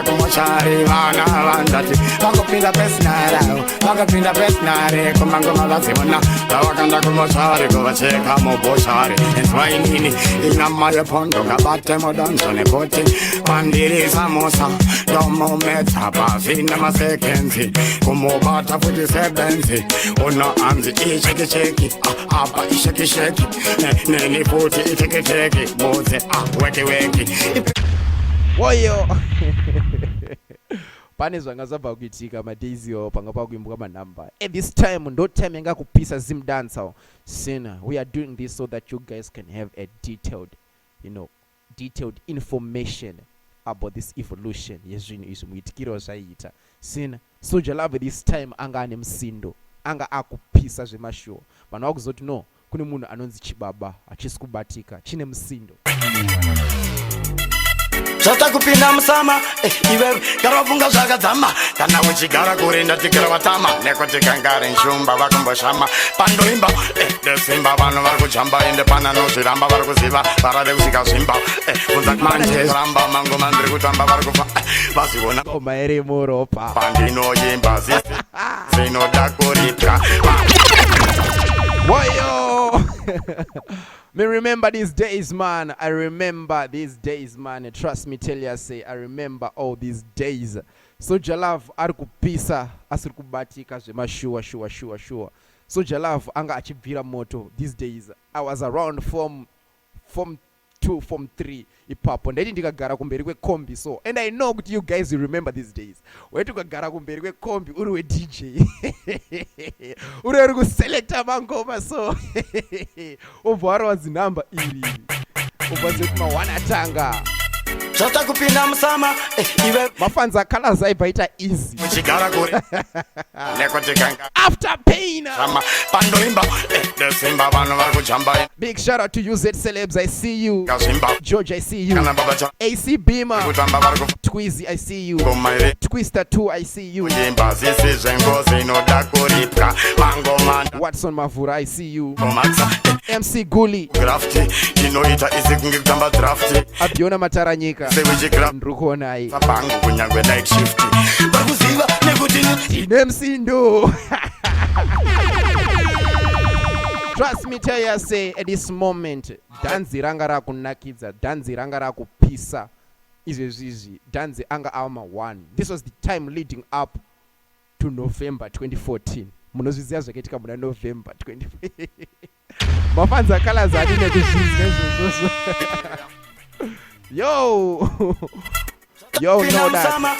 kumochari Vana vandati Vakupinda personal Komango mabasi wona Navakanda kumochari Kuvacheka mobochari Enswainini Inamaye pondo Kabate modonso nekoti Pandiri samosa Domo meta Pasi namasekenzi Kumobata futi sebenzi Una anzi isheki Apa isheki Neni futi isheki Boze weki
Woyo. Pane zvangazabva kuitika madaizi yo pangapa kuimbuka manhamba. At this time ndo time yanga kupisa Zim Dance Hall. Sina, we are doing this so that you guys can have a detailed information about this evolution yezvinhu izvi muitikiro zvaita. Sina, Soldier Love this time anga ane msindo, anga akupisa zvemashow. Vanhu vakuzoti no, kune munhu anonzi chibaba achisi kubatika, chine msindo.
Chota kupinda msama Iwe karavunga zvakadzama
Kana uchigara kurinda tikira vatama Nekoti kangari nshumba vakumboshama Pandoimba Desimba vanu varikujamba Inde pana nozviramba varikuziva Varade kusika zvimba Kunza manje ramba Mango mandiri kutamba varikufa Vaziona
Maere moropa
Pandinoyimba Zinoda kuripka
Woyo. Me remember these days, man. I remember these days, man. Trust me, tell you, say I remember all these days. Soldier Love arikupisa asirikubatika zvema sure. Soldier Love anga achibvira moto these days. I was around form 2, form 3 ipapo ndaiti ndikagara kumberi kwekombi, so and I know that you guys will remember these days. Wetu kagara kumberi kwekombi uri we DJ uri kuselecta mangoma, so ovhara wazinamba iri ubvaze kuma wanatanga
Chota kupinda msama Iwe
mafanza kala zaibaita easy
Uchigara kuri Nekoti kangari
after pain.
Pandoimba Desimba vanu varikujamba
Big shout out to you Z Celebs, I see you.
Kazimba
George, I see you.
Kana babacha
AC Beamer,
Kutamba varikufa
Twizy, I see you.
Kumaire
Twister 2, I see you.
Kujimba Zisi zvengo zinoda kuripka Mango manda
Watson Mavura, I see you.
Komatsa
MC Guli,
Grafti Inoita isi kungi kutamba drafti
Abiona Mataranyika,
Sewichi grafti
Nrukonai,
Pangu kunyangwe night shift
Bakuziva Nekuti
MC Ndo. Trust me, tell you, say at this moment, danzi ranga rakunakidza, danzi ranga rakupisa, izvezvizvi, danzi anga ama 1. This was the time leading up to November 2014. Munozviziva zvakaitika muna November 2014. Mafanza kala zadi nekuzvizwa izvozvo. Yo, know that.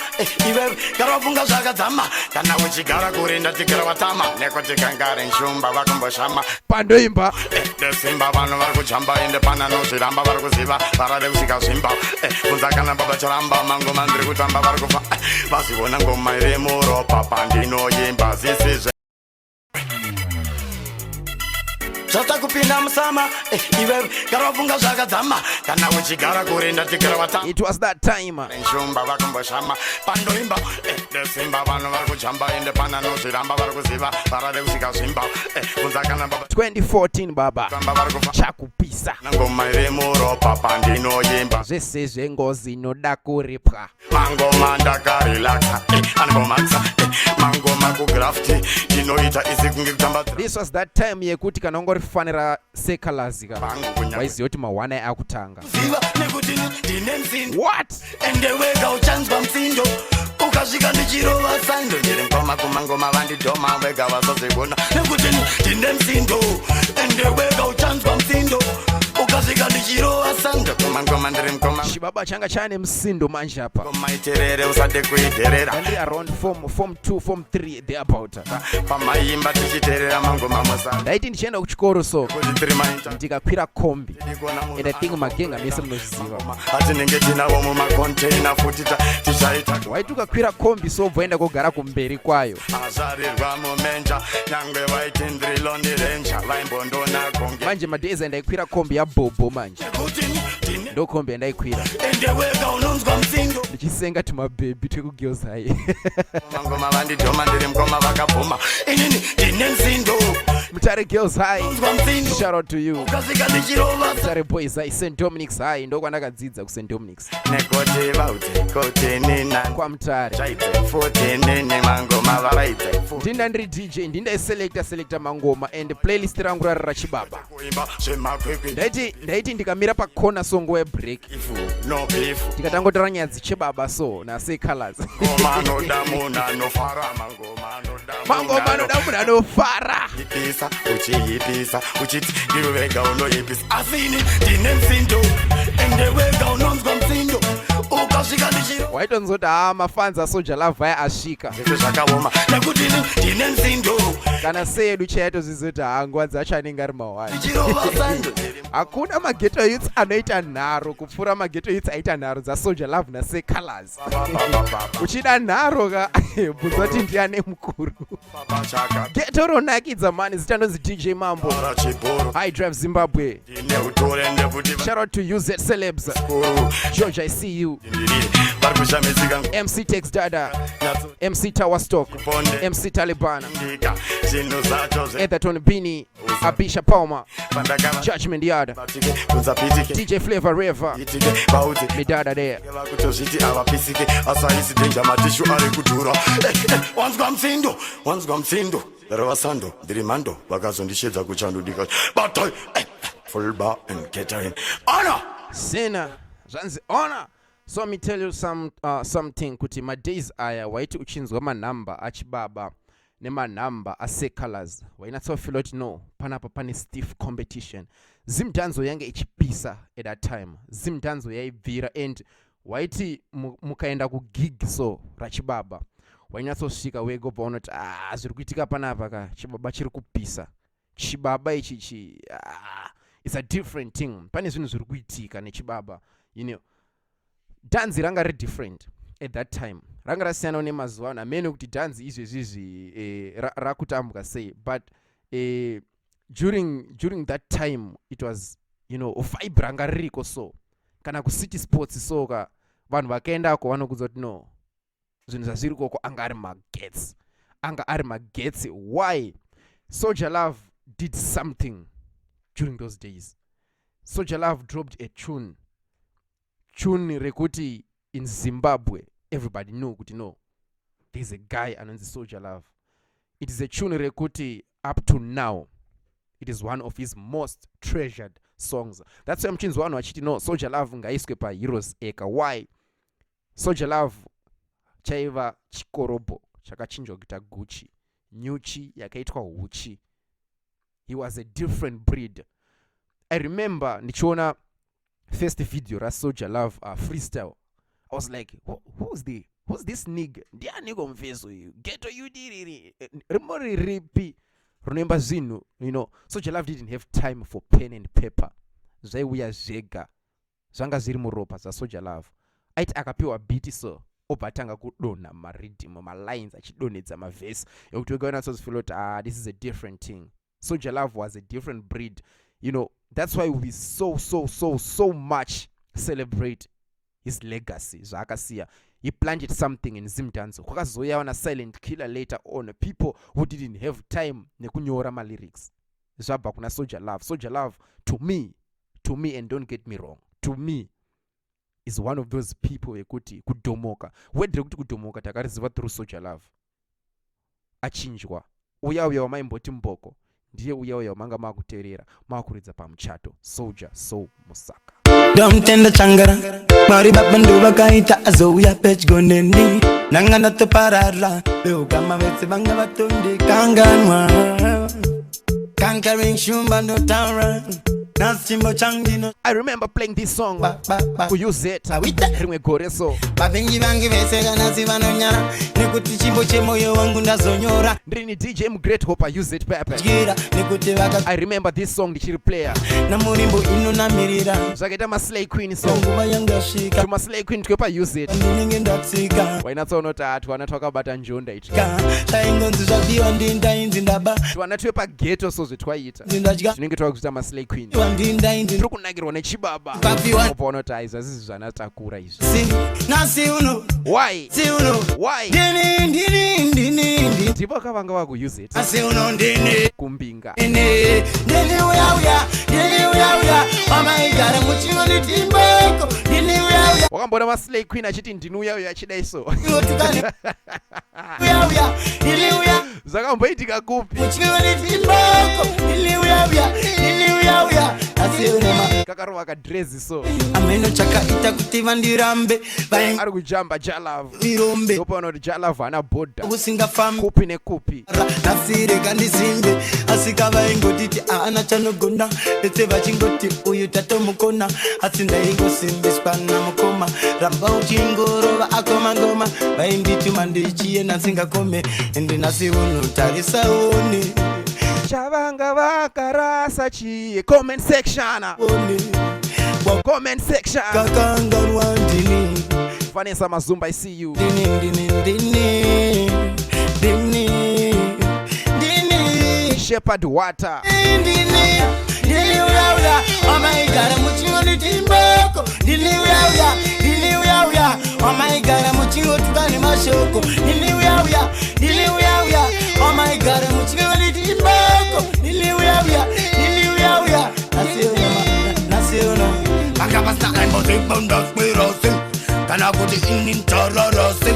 Iwe karavunga zvakadzama Kana uchigara kurinda tikira vatama Nekoti kangari nshumba vakumboshama
Pandoimba
desimba vanhu vari kujamba ende pana nozviramba vari kuziva varade kusvika zvimba kunza kana baba choramba mangoma ndiri kutamba vari kufa vaziona ngoma iri muropa pandinoimba zvisizve zvatakupinda musama iwe garafunga zvakadzama kana uchigara kure ndatigara watamba.
It was that time.
Nshumba vakumboshama pandoimba desimba vanhu vari kujamba ende pana nozviramba vari kuziva varade kusvika zvimba kunza kana baba
2014 baba chakupisa
ngoma iri muropa pandinoimba
zvese zvengozi inoda kuripwa
mangoma ndakarelaxa anomatsa mangoma kugrafti inoita isi kunge kutamba.
This was that time yekuti kana ungorifanira sekalazika waiziva kuti mawana akutanga
ziva nekuti ndine msindo
what
ende wega uchanzwa msindo ukasvika ndichirova sando
ndiri mkoma kumangoma vandidhoma vega vasazigona
nekuti ndine msindo ende wega uchanzwa msindo ukasvika ndichirova sando
kumangoma ndiri mkoma
chibaba changa chane msindo manje apa
ngoma iterere usade kuidherera
and around form 2 form 3 there about
pamaimba tichiterera mangoma musa
ndaiti ndichienda kuchikoro so
kuti tiri maita
ndikakwira kombi and I think magenga mese munozviziva
atinenge tinavo mumacontainer futi tichaita
waiti ukakwira kombi so bvoenda kugara kumberi kwayo
azarirwa mumenja nyangwe vaiti ndiri londi renja vaimbondona konge
manje madays andaikwira kombi yabobo manje ndo kombi andaikwira
ende wega unonzwa msindo
ndichisenga tumabhebhi twekugirls hai
mangoma vandidhoma ndiri mkoma vakabhoma
inini ndine msindo
mutare girls hai
unzwa msindo
shout out to you
ukasvika ndichirova
mutare boys hai St Dominic's hai ndo kwandakadzidza ku St Dominic's
nekoti vaute koti nina
kwamutare
chaite futi nini mangoma vavaite
ndinda ndiri DJ ndindaiselecta mangoma and playlist rangu rari rachibaba
kuimba zvemakwikwi
ndaiti ndikamira pakona songo yebreak
ifu no beef
ndikatangotora nyadzi chebaba so nase colors
ngoma anoda munhu anofara
mangoma anoda munhu anofara
ipisa uchiipisa uchiti ndiwe wega unoipisa
asini ndine msindo ende wega unonzwa msindo ukasvika ndichirova
waitonzoti mafans aSoja Love aya asvika
zvese zvakaoma
nekuti ndine msindo
kana seyedu chaitozvizoti nguva dzacho anenge ari mawani
ndichirova sando
hakuna mageto youths anoita nharo kupfuura mageto youths aita nharo dzaSoja Love nasecolors uchida nharo ka bvunza kuti ndiane mukuru geto ronakidza mani zita ndonzi DJ Mambo High Drive Zimbabwe shout out to UZ Celebs George I see you MC Tex Dada MC Tower Stock MC Taliban Etherton Bini Abisha Palmer Judgment Yard DJ Flavor River Midada there
wanzwa msindo ravasando ndirimando vakazondishedza kuchandudika batoi full bar and catering honor
sina zvanzi honor. So let me tell you something kuti madays aya waiti uchinzwa manhamba achibaba nemanhamba asecolors wainatsofila kuti no panapa pane stiff competition. Zimdanzo yange ichipisa at that time, zimdanzo yaibvira and waiti mukaenda kugig so rachibaba wainyatsosvika wega ubva unoti zviri kuitika panapa ka chibaba chiri kupisa chibaba ichichi it's a different thing. Pane zvinhu zviri kuitika nechibaba, you know. Dhanzi ranga ri different at that time, ranga rasiyana nemazuva ano. Amene kuti dhanzi izvezvizvi rakutambwa sei, but during that time it was, you know, vibe ranga ririko so. Kana ku city sports so ka vanhu vakaendako vanokudza kuti no, zvinhu zvazviri koko anga ari magetsi. Why? Soja Love did something during those days. Soja Love dropped a tune rekuti in Zimbabwe everybody knew kuti no, there's a guy anonzi Soja Love. It is a tune rekuti up to now it is one of his most treasured songs. That's why mchinzi wanu achiti no, Soja Love ngaiswe pa Heroes Eka. Why? Soja Love chaiva chikorobo chakachinjwa kuita Gucci, nyuchi yakaitwa huchi. He was a different breed. I remember nichiona first video ra Soja Love freestyle, I was like, who's this nigga? Ndiani komvezo you ghetto you diriri rimori ripi Remember zinu, Soldier Love didn't have time for pen and paper. Zvaiuya zvega zvanga zviri muropa zaSoldier Love. Aiti akapiwa beat so obatanga kudonha maridhim malines achidonedza mavhesi ekuti ukaona sozifila kuti this is a different thing. Soldier Love was a different breed. That's why we so much celebrate his legacy. Zvakasiya. He planted something in Zimdanso. Kwakazoya wana Silent Killer later on. People who didn't have time nekunyora ma lyrics. Zvabva kuna Soldier Love. Soldier Love, to me, and don't get me wrong, to me, is one of those people ekuti kudomoka. Wedre kuti kudomoka takariziva through Soldier Love. Achinjwa. Uya wamaimboti mboko. Ndiye uya wamanga makuterera. Makuridza pamuchato. Soldier So Musaka.
Domtenda changara Mari babandu bakaita azoya pech goneni Nangana to parara Leo kama vetse banga batunde kanganwa Conquering shumba no tara Nasimbo changino
I remember playing this song Who use it Rimwe Goreso
Babengi bangi vesega nasiva no nyara Nekuti chimbo che moyo wangu ndazonyora
Ndrini DJ Great Hope I use it pepe
Nekuti waka
I remember this song ndichiri player
Na murimbo ino na mirira
Zvakaita ma Slay Queen song
Nguva yanga shika
Tuma Slay Queen tikopa use it
Ndinenge ndatsika
Wainatsoonota atu wanatwaka bata njonda iti
Chaingonzi zvabiwa ndinda inzi ndaba
Wanatwepa ghetto so zvitwaita
Zindadya
Zvinenge twakuita ma Slay Queen
ndinda inzi
Tiri kunakirwa nechibaba
Papiwa
Upaonota izvazizvi zvanatakura izvi
Nasi uno
Why?
Si uno
Why?
Ndini
Ndipo kavanga wakuuse it
Nasi uno ndini
kumbinga
Ndini uya Wamaigara muchioni timbeko Ndini uya
wakambona ma Slay Queen achiti ndinouya achidai so
Yotukani uya
Zvakamboitika kupi
Muchioni timbeko Ndini uya Nasi uno
kakarova kadrezi so
Ameno chakaita kuti vandirambe
ari kujamba Jalove
Virombe
ndopaona kuti Jalove hana bhodha
Usingafambi
kupi nekupi
Nasireka ndisimbe asikava ingotiti aana chanogona etse vachingoti uyu tatomukona asi ndaingosimbiswa namukoma ramba uchingorova akoma ngoma vaindituma ndichienda singakome ende nasi unotarisaone
chavanga vakarasa chiye comment section comment section
kakanganwa ndini
Vanessa Mazumba I see you
ndini
Shepherd Water
Ndini uya Wamaigara muchioni timbeko Ndini uya Wamaigara muchioni tukani mashoko Ndini uya Wamaigara muchioni timbeko Ndini uya Nasi uno
Akabasta aimbote bondas mirose Kana kuti inin chararase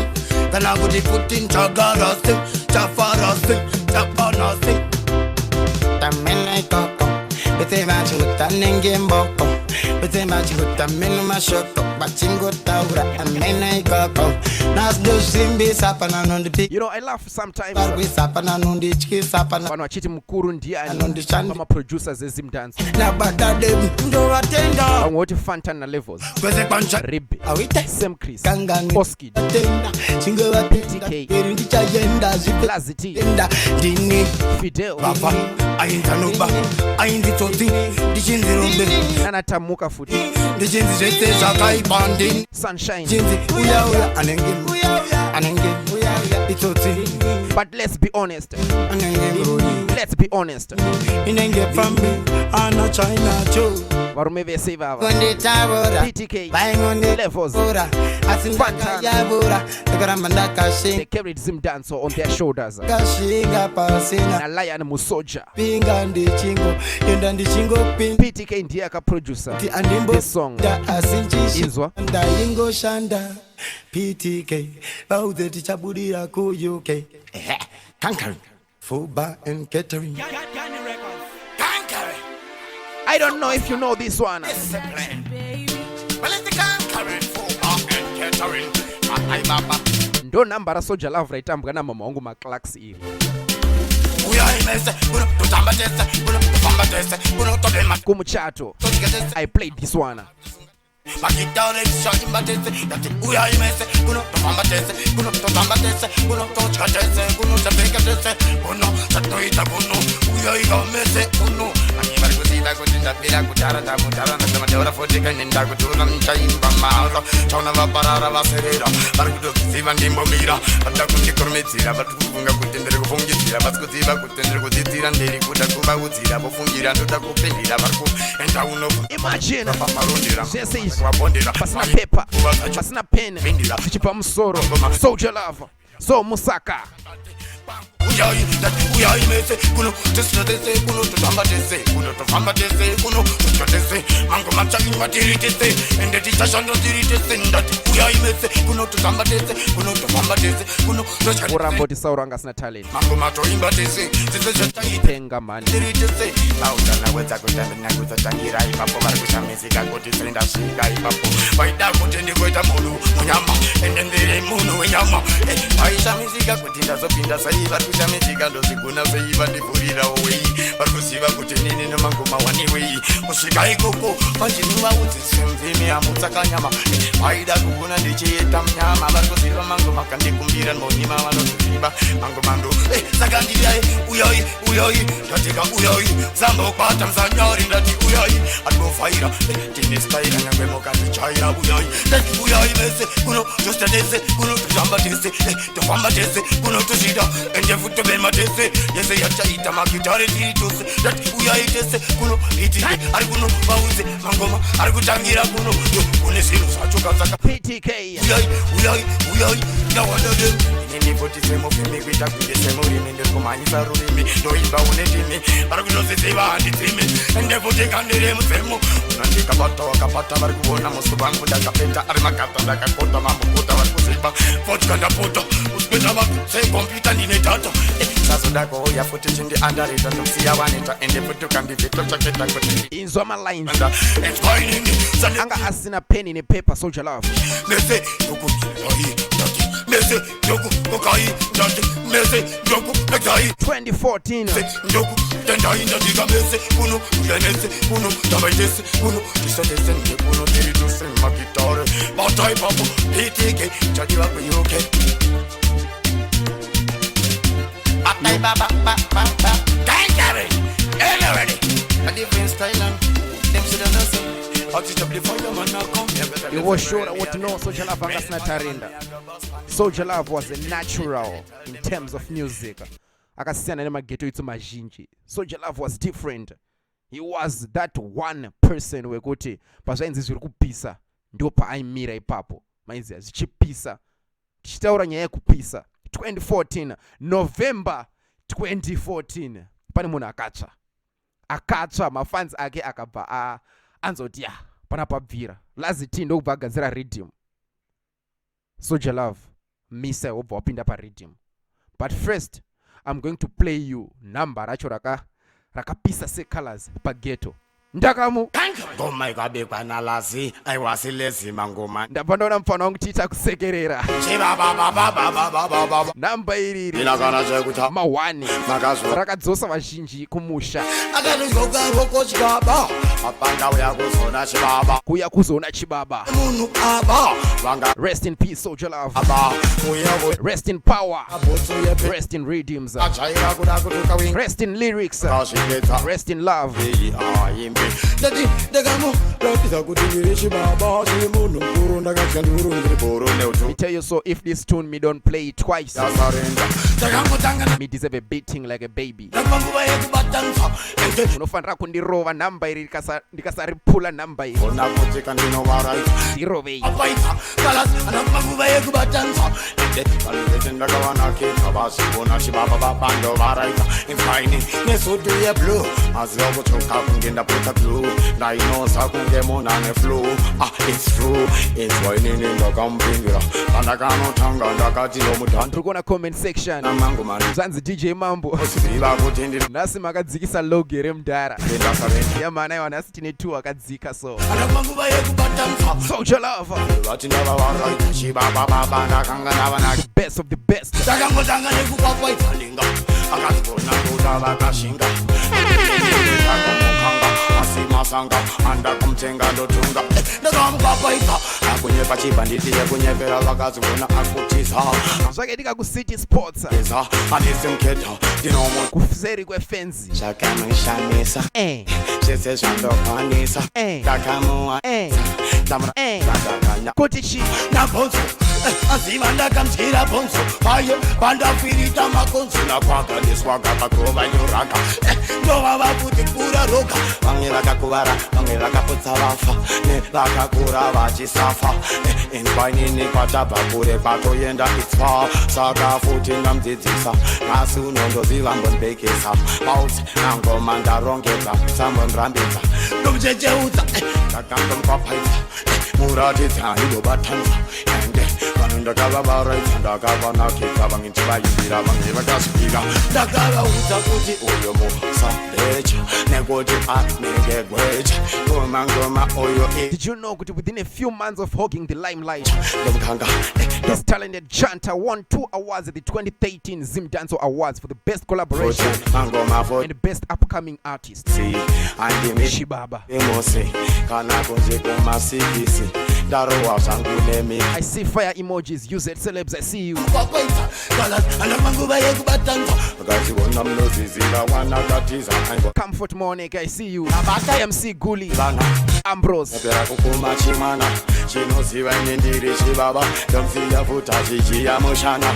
Kana kuti putin chagarase Chafarase Chapanase
Tamena ikoko Bete machuta nenge mboko Bete machuta menu mashoko Bachingo taura Amena ikoko Nasdo simbi sapana nondi pi
I laugh sometimes
Barwi sapana nondi chiki sapana
Vanu wachiti mukuru ndiani
Anondi shandi
Pama producers ezimdance
Na badade ndo watenda
Vamwe woti Fantan na Levels
Kweze pancha
Ribi
Awite
Sam Chris
Kangangi
Oskid
Watenda Chingo watenda
TK
Eri ndicha yenda zipe
Laziti
Tenda Dini
Fidel
Papa Aintanuba Ainditoti Dichinzi rumbe
Nana Tamuka futi
Dichinzi zete zakai bandi
Sunshine
Chinzi uya Anenge Itoti
But let's be honest
Anenge
Let's be honest
Inenge fambi Ana China cho
Varume vese vava
Konde tabora
PTK
Baingonde
Levels
Bora Asindaka ya bora Tekarambanda
They
kashi
carried Zimdance on their shoulders
Kashinga pasina
na Lion Musoja
Pinga ndichingo Yenda ndichingo pin
PTK ndiye akaproducer
Ti andimbo
this song
Da asinchishi
Inzwa
Nda ingo shanda PTK Bauze tichabudira ku UK Conquering Fuba and catering
I don't know if you know this one ndo namba ra Soldier Love raitambwa na mama wangu Maclax iri kumuchato I played this one
Magitare shaimba tese Dati uya imese Kuno tofamba tese Kuno tofamba tese Kuno tochka tese Kuno tapeka tese Kuno tatoita kuno Uya iga mese Kuno Ani bari kusiba kutinda bila kutara ta mutara Na sama teora fotika ninda kutuna mchaimba maza Chauna vaparara vaserera Bari kusiba ndimbo mira Bata kundi kormetsira Batu kufunga kutendere kufungitira Batu kusiba kutendere kutitira Nderi kuda kuba utira Bufungira nduda kupendira Barku enda uno
Imagine
Paparundira
Sese pasina paper, pasina pen, zichipa msoro, Soldier Love, so Musaka.
Uyai mese kuno testa tese kuno tofamba tese kuno tofamba tese kuno tofamba tese mango machani matiri tese ende tishashando tiri tese ndati uyai mese kuno tofamba tese kuno tofamba tese kuno tofamba
Urambo tisauranga sina talent
mango macho imba tese tese zatayi
penga mani
tiri tese lauta na weza kutambina kuzatangira ipapo bari kushamizika kuti trinda shika ipapo baida kuti ndikoita munu munyama ende ndiri munu wenyama baisha mizika kuti ndazopinda saiva kushamizika ndoziguna seiva ndivurira wei varikuziva kuti nini nemangoma wani wei kusvika ikoko panjinova udzise mvimi amutsakanyama vaida kuguna ndichiita mnyama varikuziva mangoma kandikumbira nonima vanoziva mangoma ndo saka ndiyai uyai uyai ndatika uyai zambokwata mzanyari ndati uyai atinofaira tinestaira nyangwe mokandichaira uyai ndati uyai mese kuno tostadese kuno totamba tese tofamba tese kuno toshida endefuto bema tese yese yachaita magitare tiri tose ndati uyai tese kuno itike ari kuno vauze mangoma ari kutangira kuno kune zvinhu zvacho katsaka
PTK
uyai uyai uyai ndawandade ndipotizemo fimi kuita kuidesemurimi ndikumanyisa rurimi ndoimba une timi vari kunoziziva handitimi endefutika ndiri mutsemo unandikabata wakapata vari kuona musu vangu ndakapeta ari magata ndakakota mamukota vari kuziva fotya ndapota usipeta vangu sekompyuta ndine data sazodakouya futi chindiandarita ndosiya vanita endefutuka ndivhito chaketa kuti
inzwa malines
explaining
anga asina pen ne paper. Soldier Love
mese mese ndoku kokai ndati mese ndoku ndai
2014
ndoku tendai ndika mese kuno mese kuno tabaitese kuno tisatese kuno tiri tuse magitare batai papo PTK chadiwa kuyoke atai baba baba kankare anyway a different style and them should understand.
You was sure I want to know Soldier Love angasina tarinda. Soldier Love was a natural in terms of music. Akasiyana nemageto itu mazhinji. Soldier Love was different. He was that one person wekuti pazvainzi zviri kupisa ndo paaimira ipapo. Mainzi zvichipisa. Tichitaura nyaya yekupisa. 2014 November 2014 pane munhu akatsva mafans ake akabva anzoti ya panapa bvira laziti ndokubva agadzira rhythm. Soldier Love misa wobva wapinda parhythm. But first I'm going to play you number racho rakapisa secolors paghetto. Ndakamu
ngoma ikabekwa nalazi aiwasilezi mangoma
ndabva ndaona mufana wangu tiita kusekerera namba iriri
inakana chekuta
ma1
makazwa
rakadzosa vazhinji kumusha
akanizvokarokochibaba apanda uyakuzona chibaba
kuya kuzoona chibaba
munhu aba vanga
rest in peace Soldier Love
aba uya
rest in power
abotso yepe
rest in rhythms
achaira kuda kutuka wing
rest in lyrics
kashiketa
rest in love
ayimbe dadi dagamo lapisa kuti ngiri chibaba chiri munhu mukuru ndakatya ndiurungiri boro neutu
me tell you so if this tune me don't play it twice
yasarenda takangotanga
me deserve a beating like a baby
ndapanguva yekubatanza
unofanira kundirova namba iri ndikasaripula namba iri
ona kutika ndinovaraita
ndirovei
apaita kalasi anapanguva yekubatanza kalivete ndakavanaketa vasivona chibaba babando varaita infaini nesutu yeblue aziva kuchoka kunge ndapota blue ndainosa kunge mona neflu it's true inzwainini ndakampingira pandakanotanga ndakati ndomudhanda
tiri kuona comment section
namangu mani
zvanzi DJ Mambo
ziva kuti ndiri
nhasi makadzikisa logo remudhara
ndasarenda
yamana iwa nhasi tine 2 akadzika so
anapanguva yekubatanza
Soldier Love
vati ndavavaraita chibaba baba ndakanga ndavanaki
best of the best
takangotanga nekukwakwaifalinga akazibona kuda vakashinga akamukanga asimasanga andakumtenga ndotunga ndakamukwapaita akunyepa chibanditi yekunyepera vakazivona akutiza
zvakaitika kuCity Sports
anisimketa ndinomu
kuseri kwefenzi
zvakamushamisa zvese zvandokwanisa ndakamuwa ndakanya
kuti chi
nabhonzo aziva ndakamtyira bhonzo paye pandafirita makonzo nakwakadiswaga pakova nyoraka ndova vakuti kura roga vamwe vakakuvara vamwe vakaputsa vafa nevakakura vachisafa endwainini kwatabva kure kwatoenda itswa saka futi ndamudzidzisa nhasi unondoziva mbondibekesa mauti nangoma ndarongedza sambondirambidza ndomuchecheudza ndakandomukwapaidza muratidza idobatanza ende vanhu ndakavavaraidza ndakavanakidza vamwe ndivayimbira vamwe vakasvika ndakavaudza kuti uyo musabecha nekuti anenge gwecha ngoma oyo
Did you know kuti within a few months of hogging the limelight,
ndomukanga
this talented Janta won 2 awards at the 2013 Zim Danso Awards for the best collaboration
mangoma
and the best upcoming artist. Shibaba.
emosi kana kunze kumasikisi ndarowa zvangu nemi
I see fire emojis. You said celebs, I see you.
kwapaita kala anamanguva yekubatanza vakazivona munozizira wanakatiza
Comfort Monica, I see you.
Abata.
MC Guli,
vana
Ambrose,
nepera kukuma chimwana chinoziva ine ndiri chibaba ndomsiya futa chichiya mushana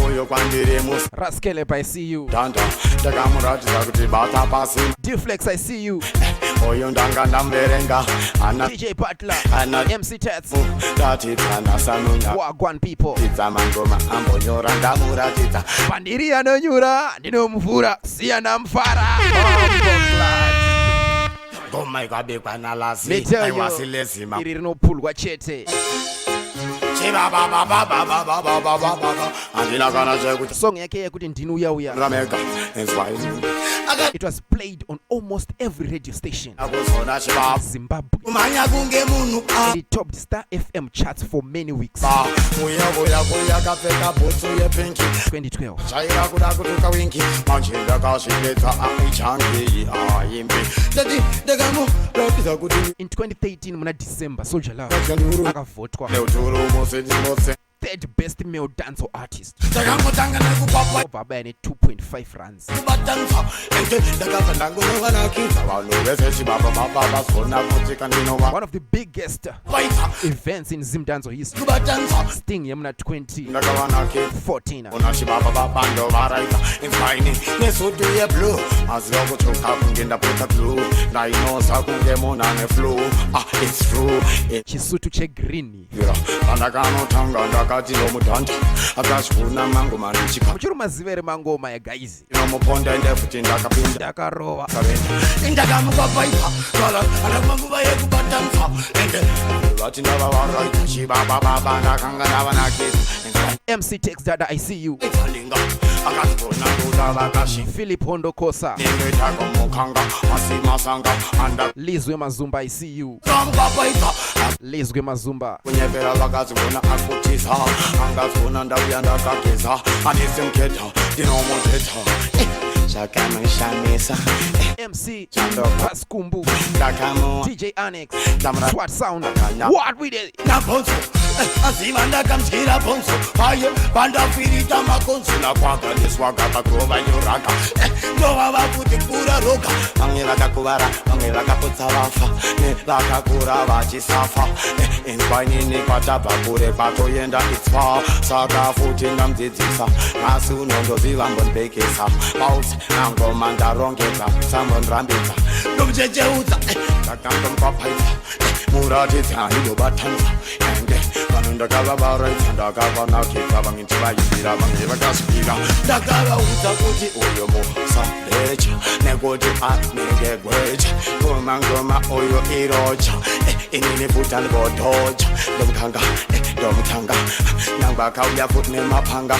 moyo kwandiri
Raskelep, I see you.
musdanda ndakamuratidza kuti bata pasi
Deflex, I see you.
oyo ndanga ndamverenga ana
DJ Butler,
Ana-
MC Tats,
ndatitsana sanunya
Wagwan people.
tidza mangoma ambonyora ndamuratidza
Pandiri anonyura, ndinomvura, siyana mfara.
ngoma ikabekwa
Me
nalazi
tell
aiwasilezima
you, iri rinopulwa chete.
chibababababababababa handina kana chekuti
Song yake yekuti ndinuya uya.
ramega enzwaizini
It was played on almost every radio station.
akuzona chibaba
Zimbabwe.
kumanya kunge munhu
And it topped Star FM charts for many weeks.
uya kapfeka bhutsu yepinki
2012.
chaira kuda kutuka wingi manje ndakazvipedza aichangi aimbi ndati ndakamuratidza kuti
In 2013, muna December, Soldier Love
Kanduru.
akavotwa
neuturu musidimose
third best male dancehall artist.
ndakangotanga nekukwapa
Obaba ane 2.5 runs.
kubatanza ende ndakaza ndangunovanakidza vanhu vese chibabababa vazona kuti kandinova
One of the biggest
vaita
events in Zim Dancehall history.
kubatanza
Sting yemuna 2014.
ndakavanakidza una chibabababa ndovaraita infaini nesutu yeblue maziva kutsvuka kunge ndapota blue ndainoza kunge munhu ane flu its true
Chisutu chegreen.
pandakanotanga ndakati nomudhanda akazvuna mangoma nechika
Muchiri mazivere mangoma ya guys.
inomuponda ende futi ndakapinda
Ndakarova.
ndakamukapaita kala anamanguva yekubatanza ende vati ndavavaraita chibabababa ndakanga ndavanakisa
MC Tex Dada, I see you.
italinga akazivona ndoda vakashi
Philip Hondo Kosa.
nendetakomukanga asimasanga
Lizwe Mazumba, I see you.
andakamukwapaita
Lizwe Mazumba.
kunyepera vakazivona akutiza angazivona ndauya ndakageza anisimketa ndinomuteta zvakamushamisa
MC
Chandoka.
Paskumbu.
ndakamuwa
DJ Annex.
Damra-
Swat Sound.
Akanya.
What we did?
nabhonzo aziva ndakamtyira bhonzo paye pandafirita makonzo nakwakadiswaga pakova nyoraka ndova vakuti kura roga vamwe vakakuvara vamwe vakaputsa vafa nevakakura vachisafa endwainini kwatabva kure kwatoenda itswa saka futi ndamudzidzisa nhasi unondoziva mbondibekesa mauti nangoma ndarongedza sambondirambidza ndomuchecheudza ndakandomukwapaidza muratidza idobatanza ende vanhu ndakavavaraidza ndakavanakidza vamwe ndivayimbira vamwe vakasvika ndakavaudza kuti uyo musabecha nekuti anenge gwecha ngoma oyo irocha inini futa ndivotocha ndomukanga nangu akauya futi nemapanga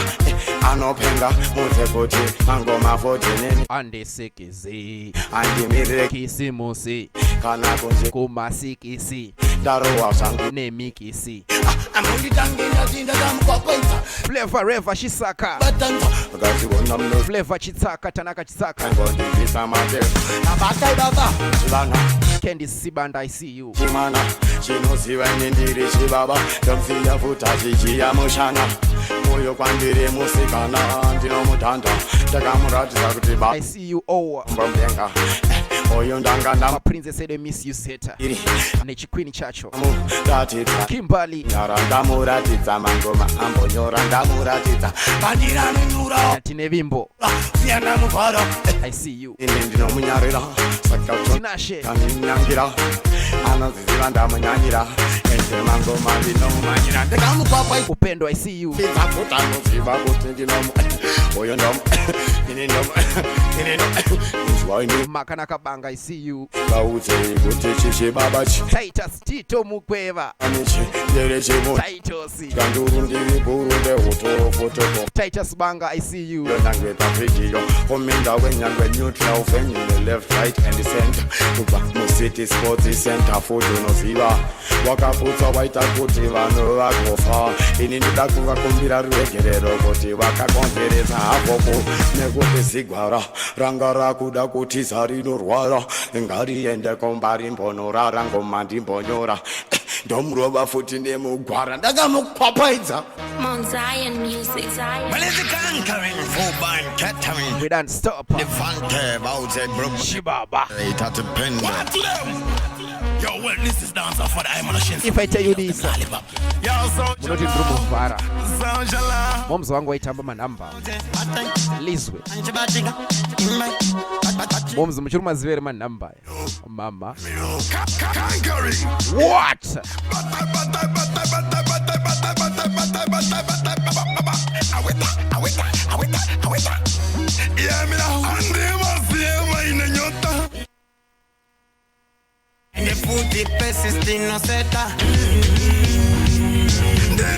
anopenga muze kuti mangoma futi neni
Andesekeze.
andimirire
Kisimusi.
kana kunze
Kumasikisi.
Daroa Sangu
ne Mickey C.
Amongitangina zinda zamkwakweza
Flavor Reva Chisaka.
Batanza Gazi wonamno
Flavor Chitsaka Tanaka Chitsaka.
Ngodi bisamate Abakai baba Shibana
Candy Sibanda, I see you.
Shimana Shino siwa nindiri shibaba Domsiya futa shichia mushana Moyo kwandiri musikana Ndino mutanda Takamurati zakutiba
I see you all.
Mbombenga Oyo ndanganda
My princess said they miss you seta. Nechi Queen Chacho.
Ratita
Kimbali.
Nyaranda muratita mangoma Ambo nyoranda muratita Bandira nura
Natine Bimbo.
Siana mufara
I see you.
Indino munyarira Sakautu
Tinashe.
Kaninyangira Anazizilanda munyanyira Ente mangoma Dino manyira Dekamu papa
Upendo, I see you.
Itakuta musiba kutinginomu Oyo ndomu Ininomu Ininomu
Makanaka Banga, I see you.
Bauze kutichishi babachi
Titus Tito Mukweva.
Amichi Yerechimu
Titus.
Ganduru ndiri burude utoro fotoko
Titus Banga, I see you.
Nangwe papikiyo Kominda wenyangwe neutral Fenyu the left, right and the center Kupa mu city sports center Foto no ziva Wakaputa waita kuti vano wakofa Inini dakuva kumbira ruegerero Kuti wakakongereza hapopo Nekuti sigwara Rangara kuda kuti zari norwara Ngari ende kombari mbonora Rangoma ndimbonyora Domroba futi nemugwara Ndakamupapaidza
Mount Zion Music.
Well, it's a conquering full-born catering.
We don't stop.
Levante, Bauze, Brook,
Shibaba.
Rita to Penda. What to them? Yo, well, this is dancer for the Emanation.
If I tell you this,
Yo, so
Munoti Drumu Vara.
Sanjala.
Mom's wangu waitamba manamba. Lizwe. Mom's mchuruma zvere manamba. Mama.
Conquering.
What?
Yeah, me now. And they must see my nyota.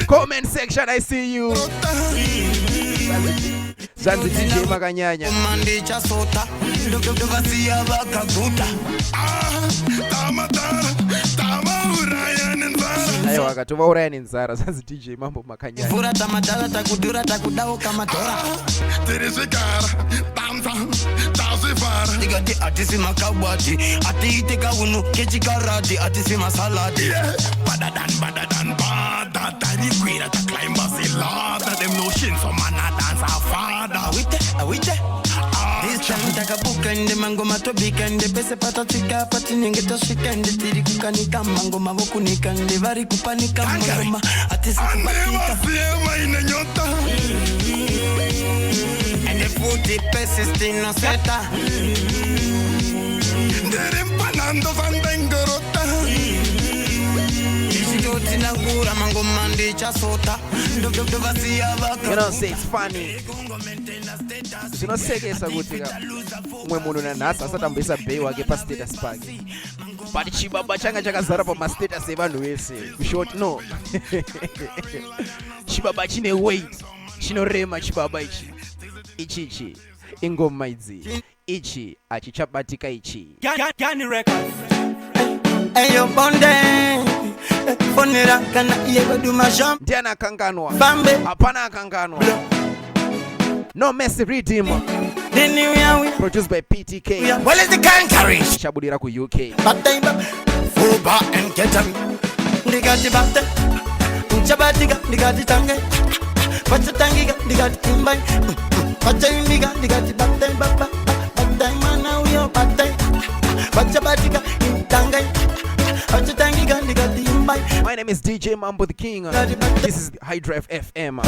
Comment section, I see you. Zanzi DJ Maganyanya. Ayo wakatuma urayani nzara Zanzi DJ mambo makanyanya.
Fura tamadala takudura takudao kama tora
Tirishikara, tamsa, tasifara.
Diga di atisi makabati ati iteka unu kechi karati atisi masalati
Badadan, badadani queen to climb Basilata. Them no shin, so man a dance a father.
Awite This time taka buka inde mango matobika inde pese patatika pati ningeta shika inde tiri kukanika mango maboku nika inde vari kupanika mango atisi kupatika And the footy persist in no seta
Derim panando van bengorota.
Tinagura mango mandi chasota
You know, say it's funny. You know, say it's a good thing. When Mununa Nas, I thought I'm bay wage pa status page. But Chibaba Changa Chakazara for my status even we say. Short no. Chibaba Chine wait. Chino Rema Chibaba Ichi. Ingo Maizi. Ichi. Achichabatika Ichi.
Gani Records.
Ayo bonde Fonera kana yego dumasham
Diana Kanganwa.
Bambe
Apana Kanganwa. No Messi Redeem. Produced by PTK.
Well is the conquering
Shabudira ku UK.
Bataiba Fuba and Ketam Nigati Bata Chabatiga Nigati Tange Pachatangiga Nigati Kimbai Pachayuniga Nigati Batai Baba Batai Mana Uyo Batai Pachabatiga Tangai Pachatangiga Nigati Imbai.
My name is DJ Mambo the King. This is High Drive FM.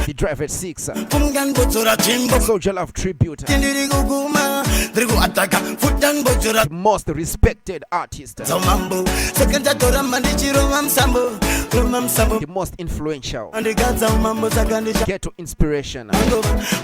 The Drive at 6. Soldier Love Tribute. The most respected artist. the most influential, ghetto inspiration,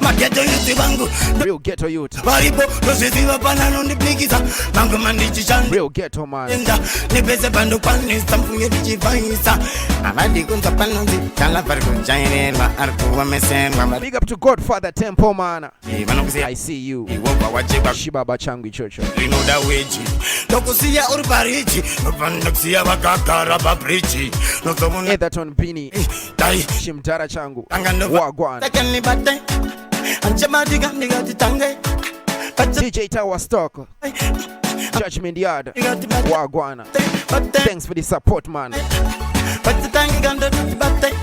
Mageto yuti bangu
real ghetto youth,
Baribo Rosesiva Banano the Bigisa Bango Mandichi
real ghetto man.
Nipese Bandu Pani Stampuye Digivaisa
Amadi kunta panundi kala parku jaine ma arku mesen mama.
Big up to Godfather Tempo man.
Ivanukusia
I see you.
iwopa wajiba
Shibaba Changwi Church.
linoda weji.
Tokusia Urbarichi Vanduxia Vakakara Babrichi Notobun
Etherton Bini.
Tai
Shimtara Changu.
Anganova
Wagwan.
Takani Bate Anchamadi Gandigati Tange
DJ Tower Stock. Judgment Yard. Wagwan. Thanks for the support, man.
But the Tangi Ganda Bate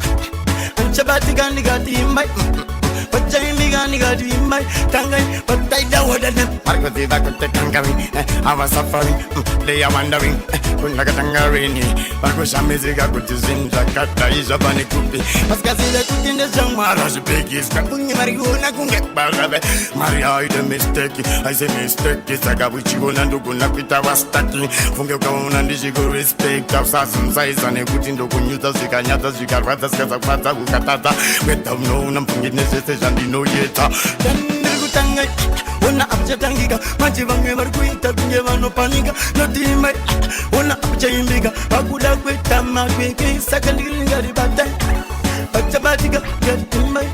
Anchabati Gandigati Imbai but Jamie Gandigati Imbai Tangai but I don't want them
Marco di da kunte kangami. I was suffering. They are wondering. Kunaka tangarini. Marco shamiziga kutizimza kata izabani kupi.
Pascasile tutti ne Jamara
Bigis kapungi marihuana kunge barabe. Maria ide mistake. I say mistake. Saga wichigona nduguna pita wastaki. Funge ukaona ndishiko respect. Afsasum size ane kutindo kunyuta zikanyata zikarata skazapata ukatata. Weta mnona mpungi nesete jandino yeta.
Tangai Una Abjatangiga Majivange Marguita Gevano Paniga Notima Una Abjaimbiga Aguda Guita Magwiki Second Gari Batabatica get in my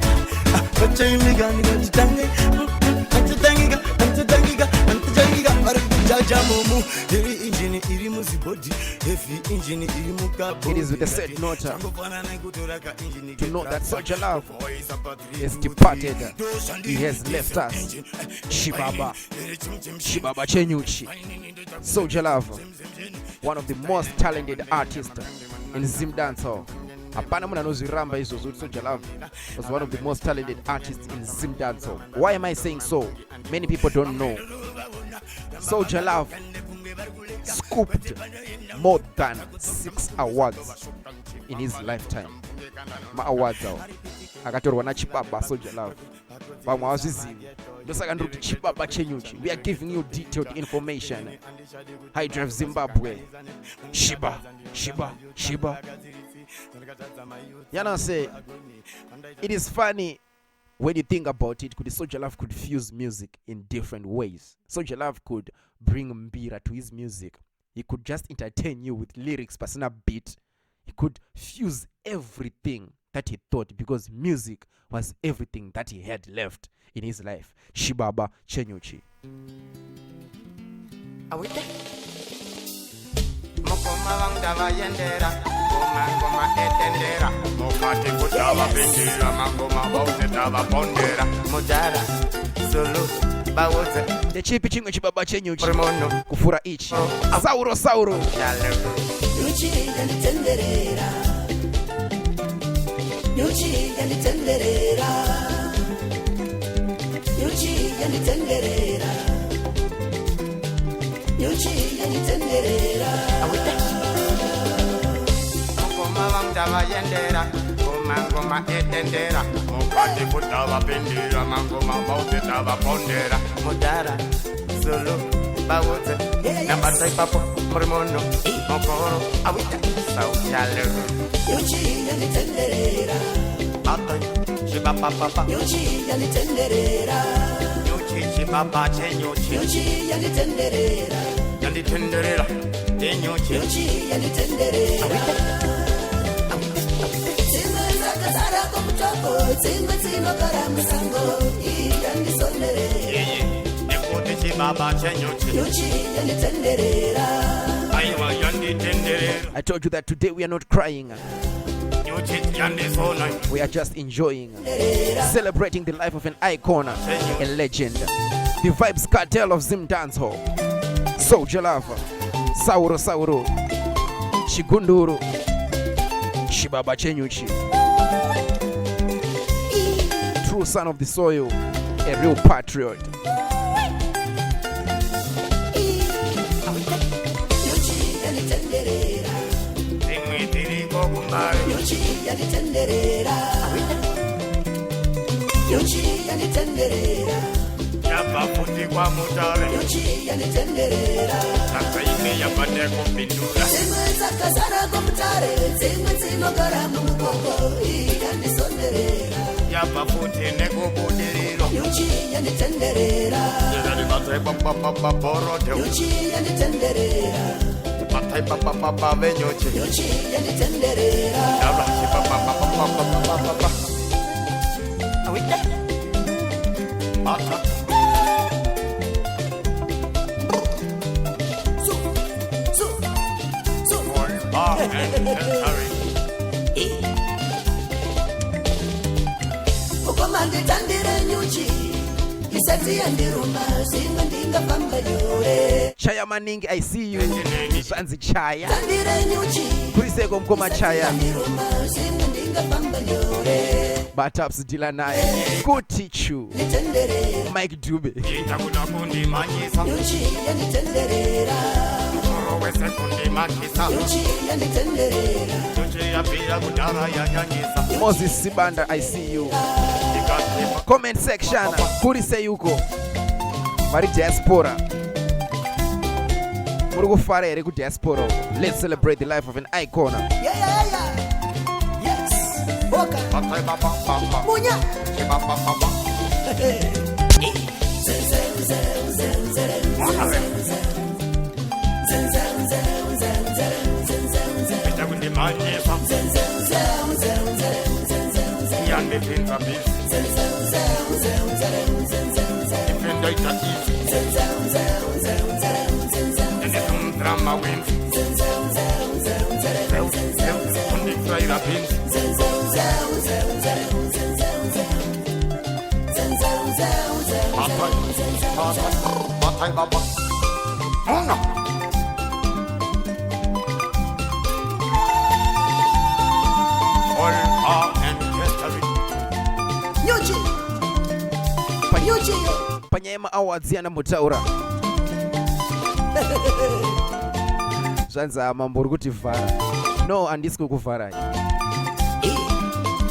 Bajaimiga Tangi Antatangiga Antatangiga Antatangiga Jajamomu Iri Engine Irimusi Body Heavy Engine Irimuka.
It is with the said note to know that Soldier Love has departed. He has left us. Shibaba Chenyuchi. Soldier Love, one of the most talented artists in Zim Dancehall. Apana muna noziramba hizo zuri. Soldier Love was one of the most talented artists in Zim Dancehall. Why am I saying so? Many people don't know. Soldier Love scooped more than 6 awards in his lifetime. Ma awards out. Akatorwa na Chibaba Soldier Love. Bamwa wazizivi. Ndosaka nduti Chibaba Chenyuchi. We are giving you detailed information. High Drive Zimbabwe. Shiba. You know, say it is funny when you think about it. Could Soldier Love could fuse music in different ways. Soldier Love could bring mbira to his music. He could just entertain you with lyrics, personal beat. He could fuse everything that he thought, because music was everything that he had left in his life. Shibaba Chenyuchi. The chipi chingwe Chibaba Chenyuchi kufura ichi Sauro
Nyuchi yanitenderera Nyuchi yanitenderera Nyuchi yanitenderera Nyuchi yanitenderera
Mokoma wangdava yendera. Mangoma etendera. Mokati kutava pendera. Mangoma bautava pondera. Mudara Zulu bawote. Nabatai papo mormono. Mokoro awita sauchalo.
Nyuchi yanitenderera
Atai Shibaba papa.
Nyuchi yanitenderera
Nyuchi Shibaba Chenyuchi.
Nyuchi yanitenderera
Yanditenderera. Chenyuchi.
Nyuchi yanitenderera Zimwe zakazara kumutoko Zimwe zinogara musango Ikandisonderera
Yeye. Nekuti Shibaba Chenyuchi.
Nyuchi yanitenderera
Aiwa yanditenderera.
I told you that today we are not crying.
Nyuchi yandisona.
We are just enjoying, celebrating the life of an icon, a legend. The Vibes Cartel of Zim Dancehall. Soldier Love, Sauro, Chigunduru, Shibaba Chenyuchi. True son of the soil, a real patriot.
Nyuchi yanitenderera
Imwitiri kokumbari.
Nyuchi yanitenderera Nyuchi yanitenderera
Yapa futi kwa mutare.
Nyuchi yanitenderera
Saka ime yapate kupindura.
Zimwe zakazara kumutare Zimwe inogara mumukoko ikandisonderera
yapa futi nekubudiriro
nyuchi yanditenderera
ndikativatsaipapapaborode
nyuchi yanditenderera
mataipapapapa venyochi
nyuchi yanditenderera
yavachipapapapapapapapa
awita
ata
ukomanditandire nyuchi isati yandiruma zimwe ndingafamba nyore
Chaya maningi, I see you. Zanzi chaya.
tandire nyuchi
Kuriseko mkoma chaya.
yandiruma zimwe ndingafamba nyore
Bataps Dilanaye. Kutichu.
nitenderera
Mike Dube.
itakuda kundimanyisa
nyuchi yanditenderera
mukoro wese kundimakisa
nyuchi yanditenderera
nyuchi yapira kudara yanyanyisa
Moses Sibanda, I see you.
ikatipa
Comment section. Kurise yuko. Mari diaspora. Murugu fare ere ku diaspora. Let's celebrate the life of an icon.
yeah yes boka
mataipapapaapa
munya
chipapapapa itakundimanyisa yandipinza bisi ipindoita izi endekumdrama winzi undifraira pinzi mataipapaapa muna all are and history
nyuchi nyuchi
Panyema awards yana mutaura. Zvanza mambo kuti vhara. No, andisi kuvhara.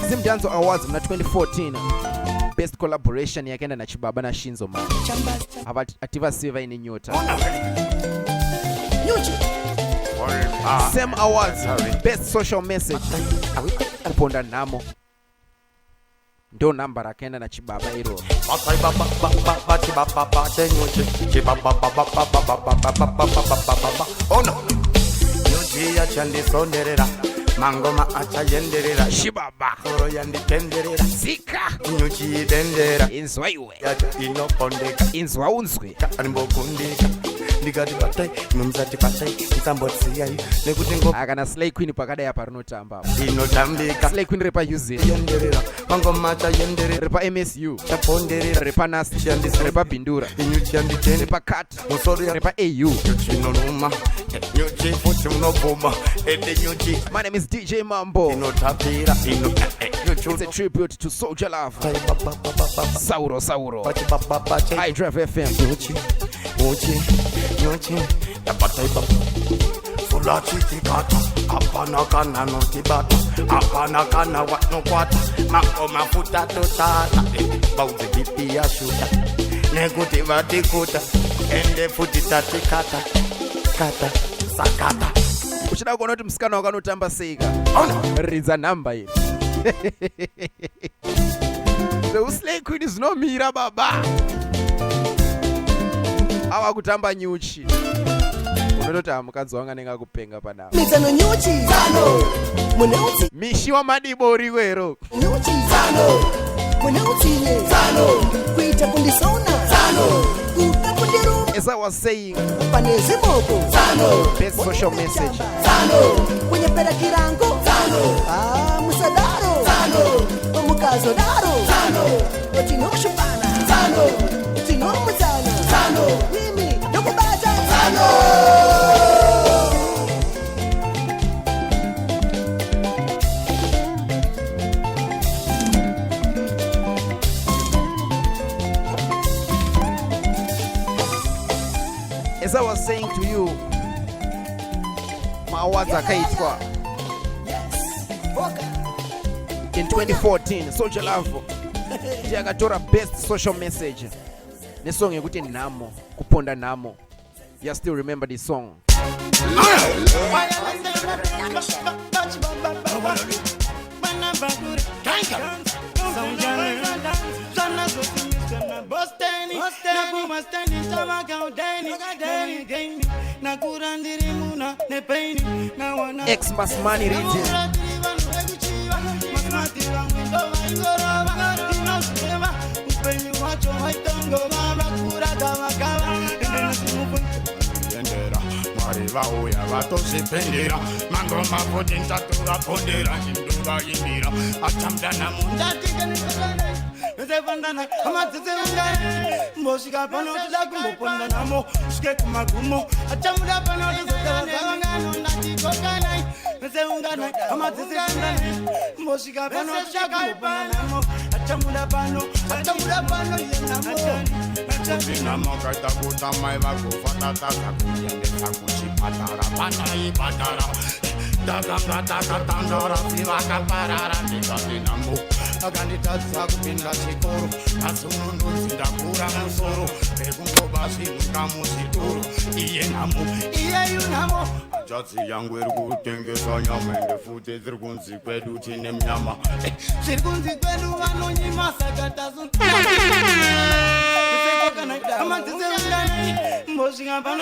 Zimdanzo Awards mna 2014. Best collaboration yakaenda na Chibaba na Shinzo man. Ativa Siva ine nyota.
nyuchi
all are
Same awards. Best social message. Kuponda namo. Ndo namba rakaenda na Chibaba iro.
nyuchi yachandisonderera mangoma achayenderera
Chibaba.
koro yanditenderera
Zika.
nyuchi idendera
Inzwa iwe.
yacho inopondeka
Inzwa unzwe.
animbokundika ndikati batai nomzati batai nsambotsiyai nekuti ngo
Akana Slay Queen pakada ya parinotamba.
inotambika
Slay Queen repa UZ.
yenderera mangoma achayenderera
Repa MSU.
chaponderera
Repa Nas. Repa Bindura.
inyuchi yanditendera
Repa Kat.
musoro ya
Repa AU.
nyuchi inonuma nyuchi futi unobvuma ende nyuchi
My name is DJ Mambo.
inotapira
It's a tribute to Soldier Love. Sauro. I Drive FM.
fulachitikata apana kana notibata apana kana wanokwata makomafuta totata bauze bipi ya shuta nekuti vatikuta ende futi tatikata kata sakata
Uchida kuona kuti musikana wakanotamba seika. Ridza namba iyi. The Slay Queen zinomira baba. Ava kutamba nyuchi. Unototi mukadzi wanga nenga kupenga panapa.
mitsano nyuchi zano muneuti
Mishi wa madibori wero.
nyuchi zano muneuti zano kuita kundisona zano kuta kundiru
As I was saying,
panezi moko zano
best social message.
zano kwenye pera kirango zano musadaro zano omukazo daro zano otinoshupana zano otinomuzana zano mimi nokubata zano
As I was saying to you, my awards akaitwa in 2014. Soldier Love ndiye akatora best social message nesong yekuti namo kuponda namo. You still remember this song? Xmas money region.
Mariva uya vatozvipendera mangoma potenta tuvapondera induva indira achamdana mundatikeniaa Zevandana, amatsevandana, Moshika Pano, Lakumbo, Pondanamo, Skekumagumo, Achamuda Pano, Zavangano, Nati Kokana, Zevangana, Amatsevandana, Moshika Pano, Shakapanamo, Achamuda Pano, Yanamo, Katakuta, my Vaku, Fatata, Takuchi, Patara, Panai, Patara, Daganga, Tandora, Sivaka, Parara, Dinamo. Aganita Zakupinda Chikoro, Asuno Sindakura Musoro, Pegungo Basi, Kamusitoro, Ienamo, Ienamo. Just a young girl think it's on your mind, the food is the Gunzi Peduchin and Yama. Sirgunzi Pedu, Anoni Masakatazun. Moshing up on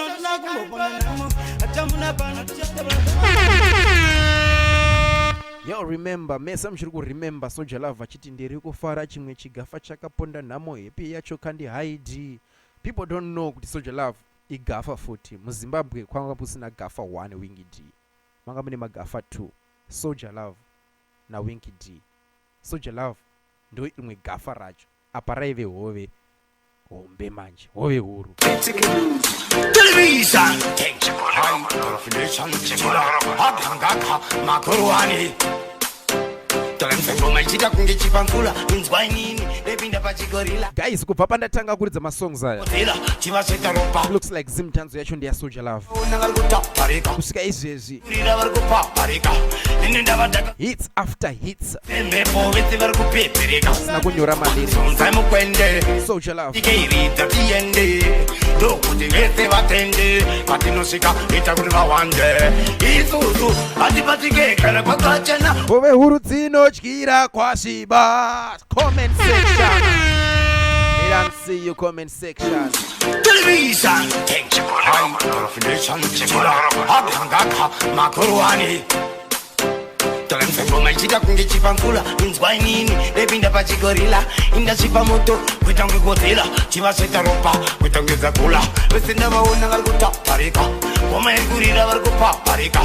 Yo, remember, mesam shuru remember Soja Love chiti nderiko fara chimwe chigafa chakaponda namo epi yacho kandi haidi. People don't know kuti Soja Love igafa 40. Muzimbabwe kwanga pusina gafa 1 Wingy D. Manga mune magafa 2. Soja Love na Wingy D. Soja Love ndo imwe gafa racho. Aparaive hove. Hombe manje. Hove huru.
Television. Definition. Abhangaka. Makuruani.
Guys, kupapanda tanga kuridza masongs aya. Looks like Zimtanzo yacho ndiya Soja Love. Kusika izvezvi. Hits after hits. Sina kunyora mandiri. Soja Love. Ove huru dzinodyira kwashiba. Comment section. I don't see you comment section.
Television. Definition. Abhangaka. Makuruani. Ngoma kunge chipangula inzwa inini lepinda pachigorila indasipa moto kuitange godela chivaseta ropa kuitangeza kula vesenda vaona vari kutaparika ngoma yekurira vari kupaparika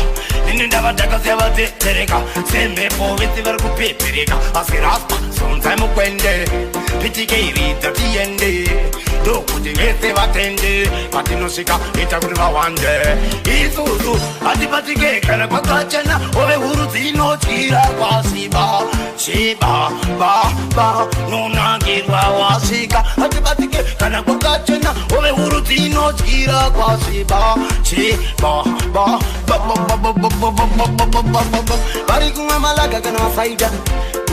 nini ndavadhaka sevatetereka sembepo vese vari kupepereka asi rasta sonzai mukwende pitike iridza tiende ndokuti vese vatende patinosvika ita kuti vawande isusu hatipatike kana kwakachena ove huru dzinotyira kwasiba shiba ba nonangirwa wasvika hatipatike kana kwakachena ove huru dzinotyira kwasiba shiba vari kumwe malaga kana vafaida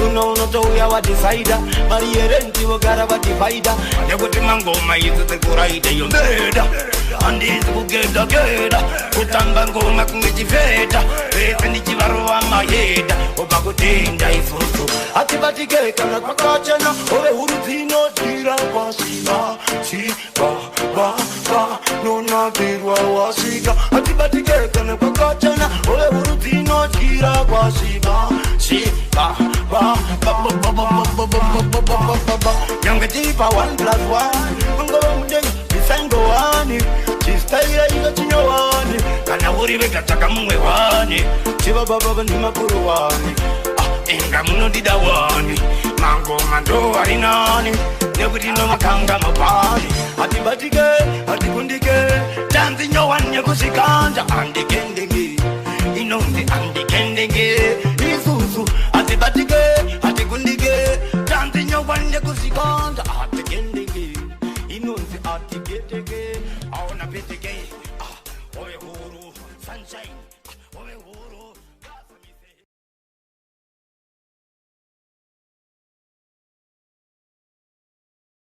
unotouya vadhisaida mari yerenti vogara vadhivaida nekuti mangoma idzi dzekuraita iyo meda handizi kugedageda kutamba ngoma kunge chifeta vese ndichivarova mayeda obva kutenda isusu hatibatike kana kwakachena ove huru dzinodyira kwasiba shiba nonakirwa wasvika hatibatike kana kwakachena ove huru dzinodyira kwasiba shiba Young deeper 1+1 Mungo mudengi Bisango wani Chistaira iga chinyo wani Kana uri veka taka mwe wani Chiva baba ni makuru wani Inga muno dida wani Mango mando warinani Nekutino makanga mapani Hati batike, hati kundike Tanzi nyo wani kushikanja Andi kendenge Inonzi andi kendenge Isusu hati batike hati kundike Tanzi nyo wani kushikanja Hati kendenge Inonzi hati keteke Aona peteke Owe huru sunshine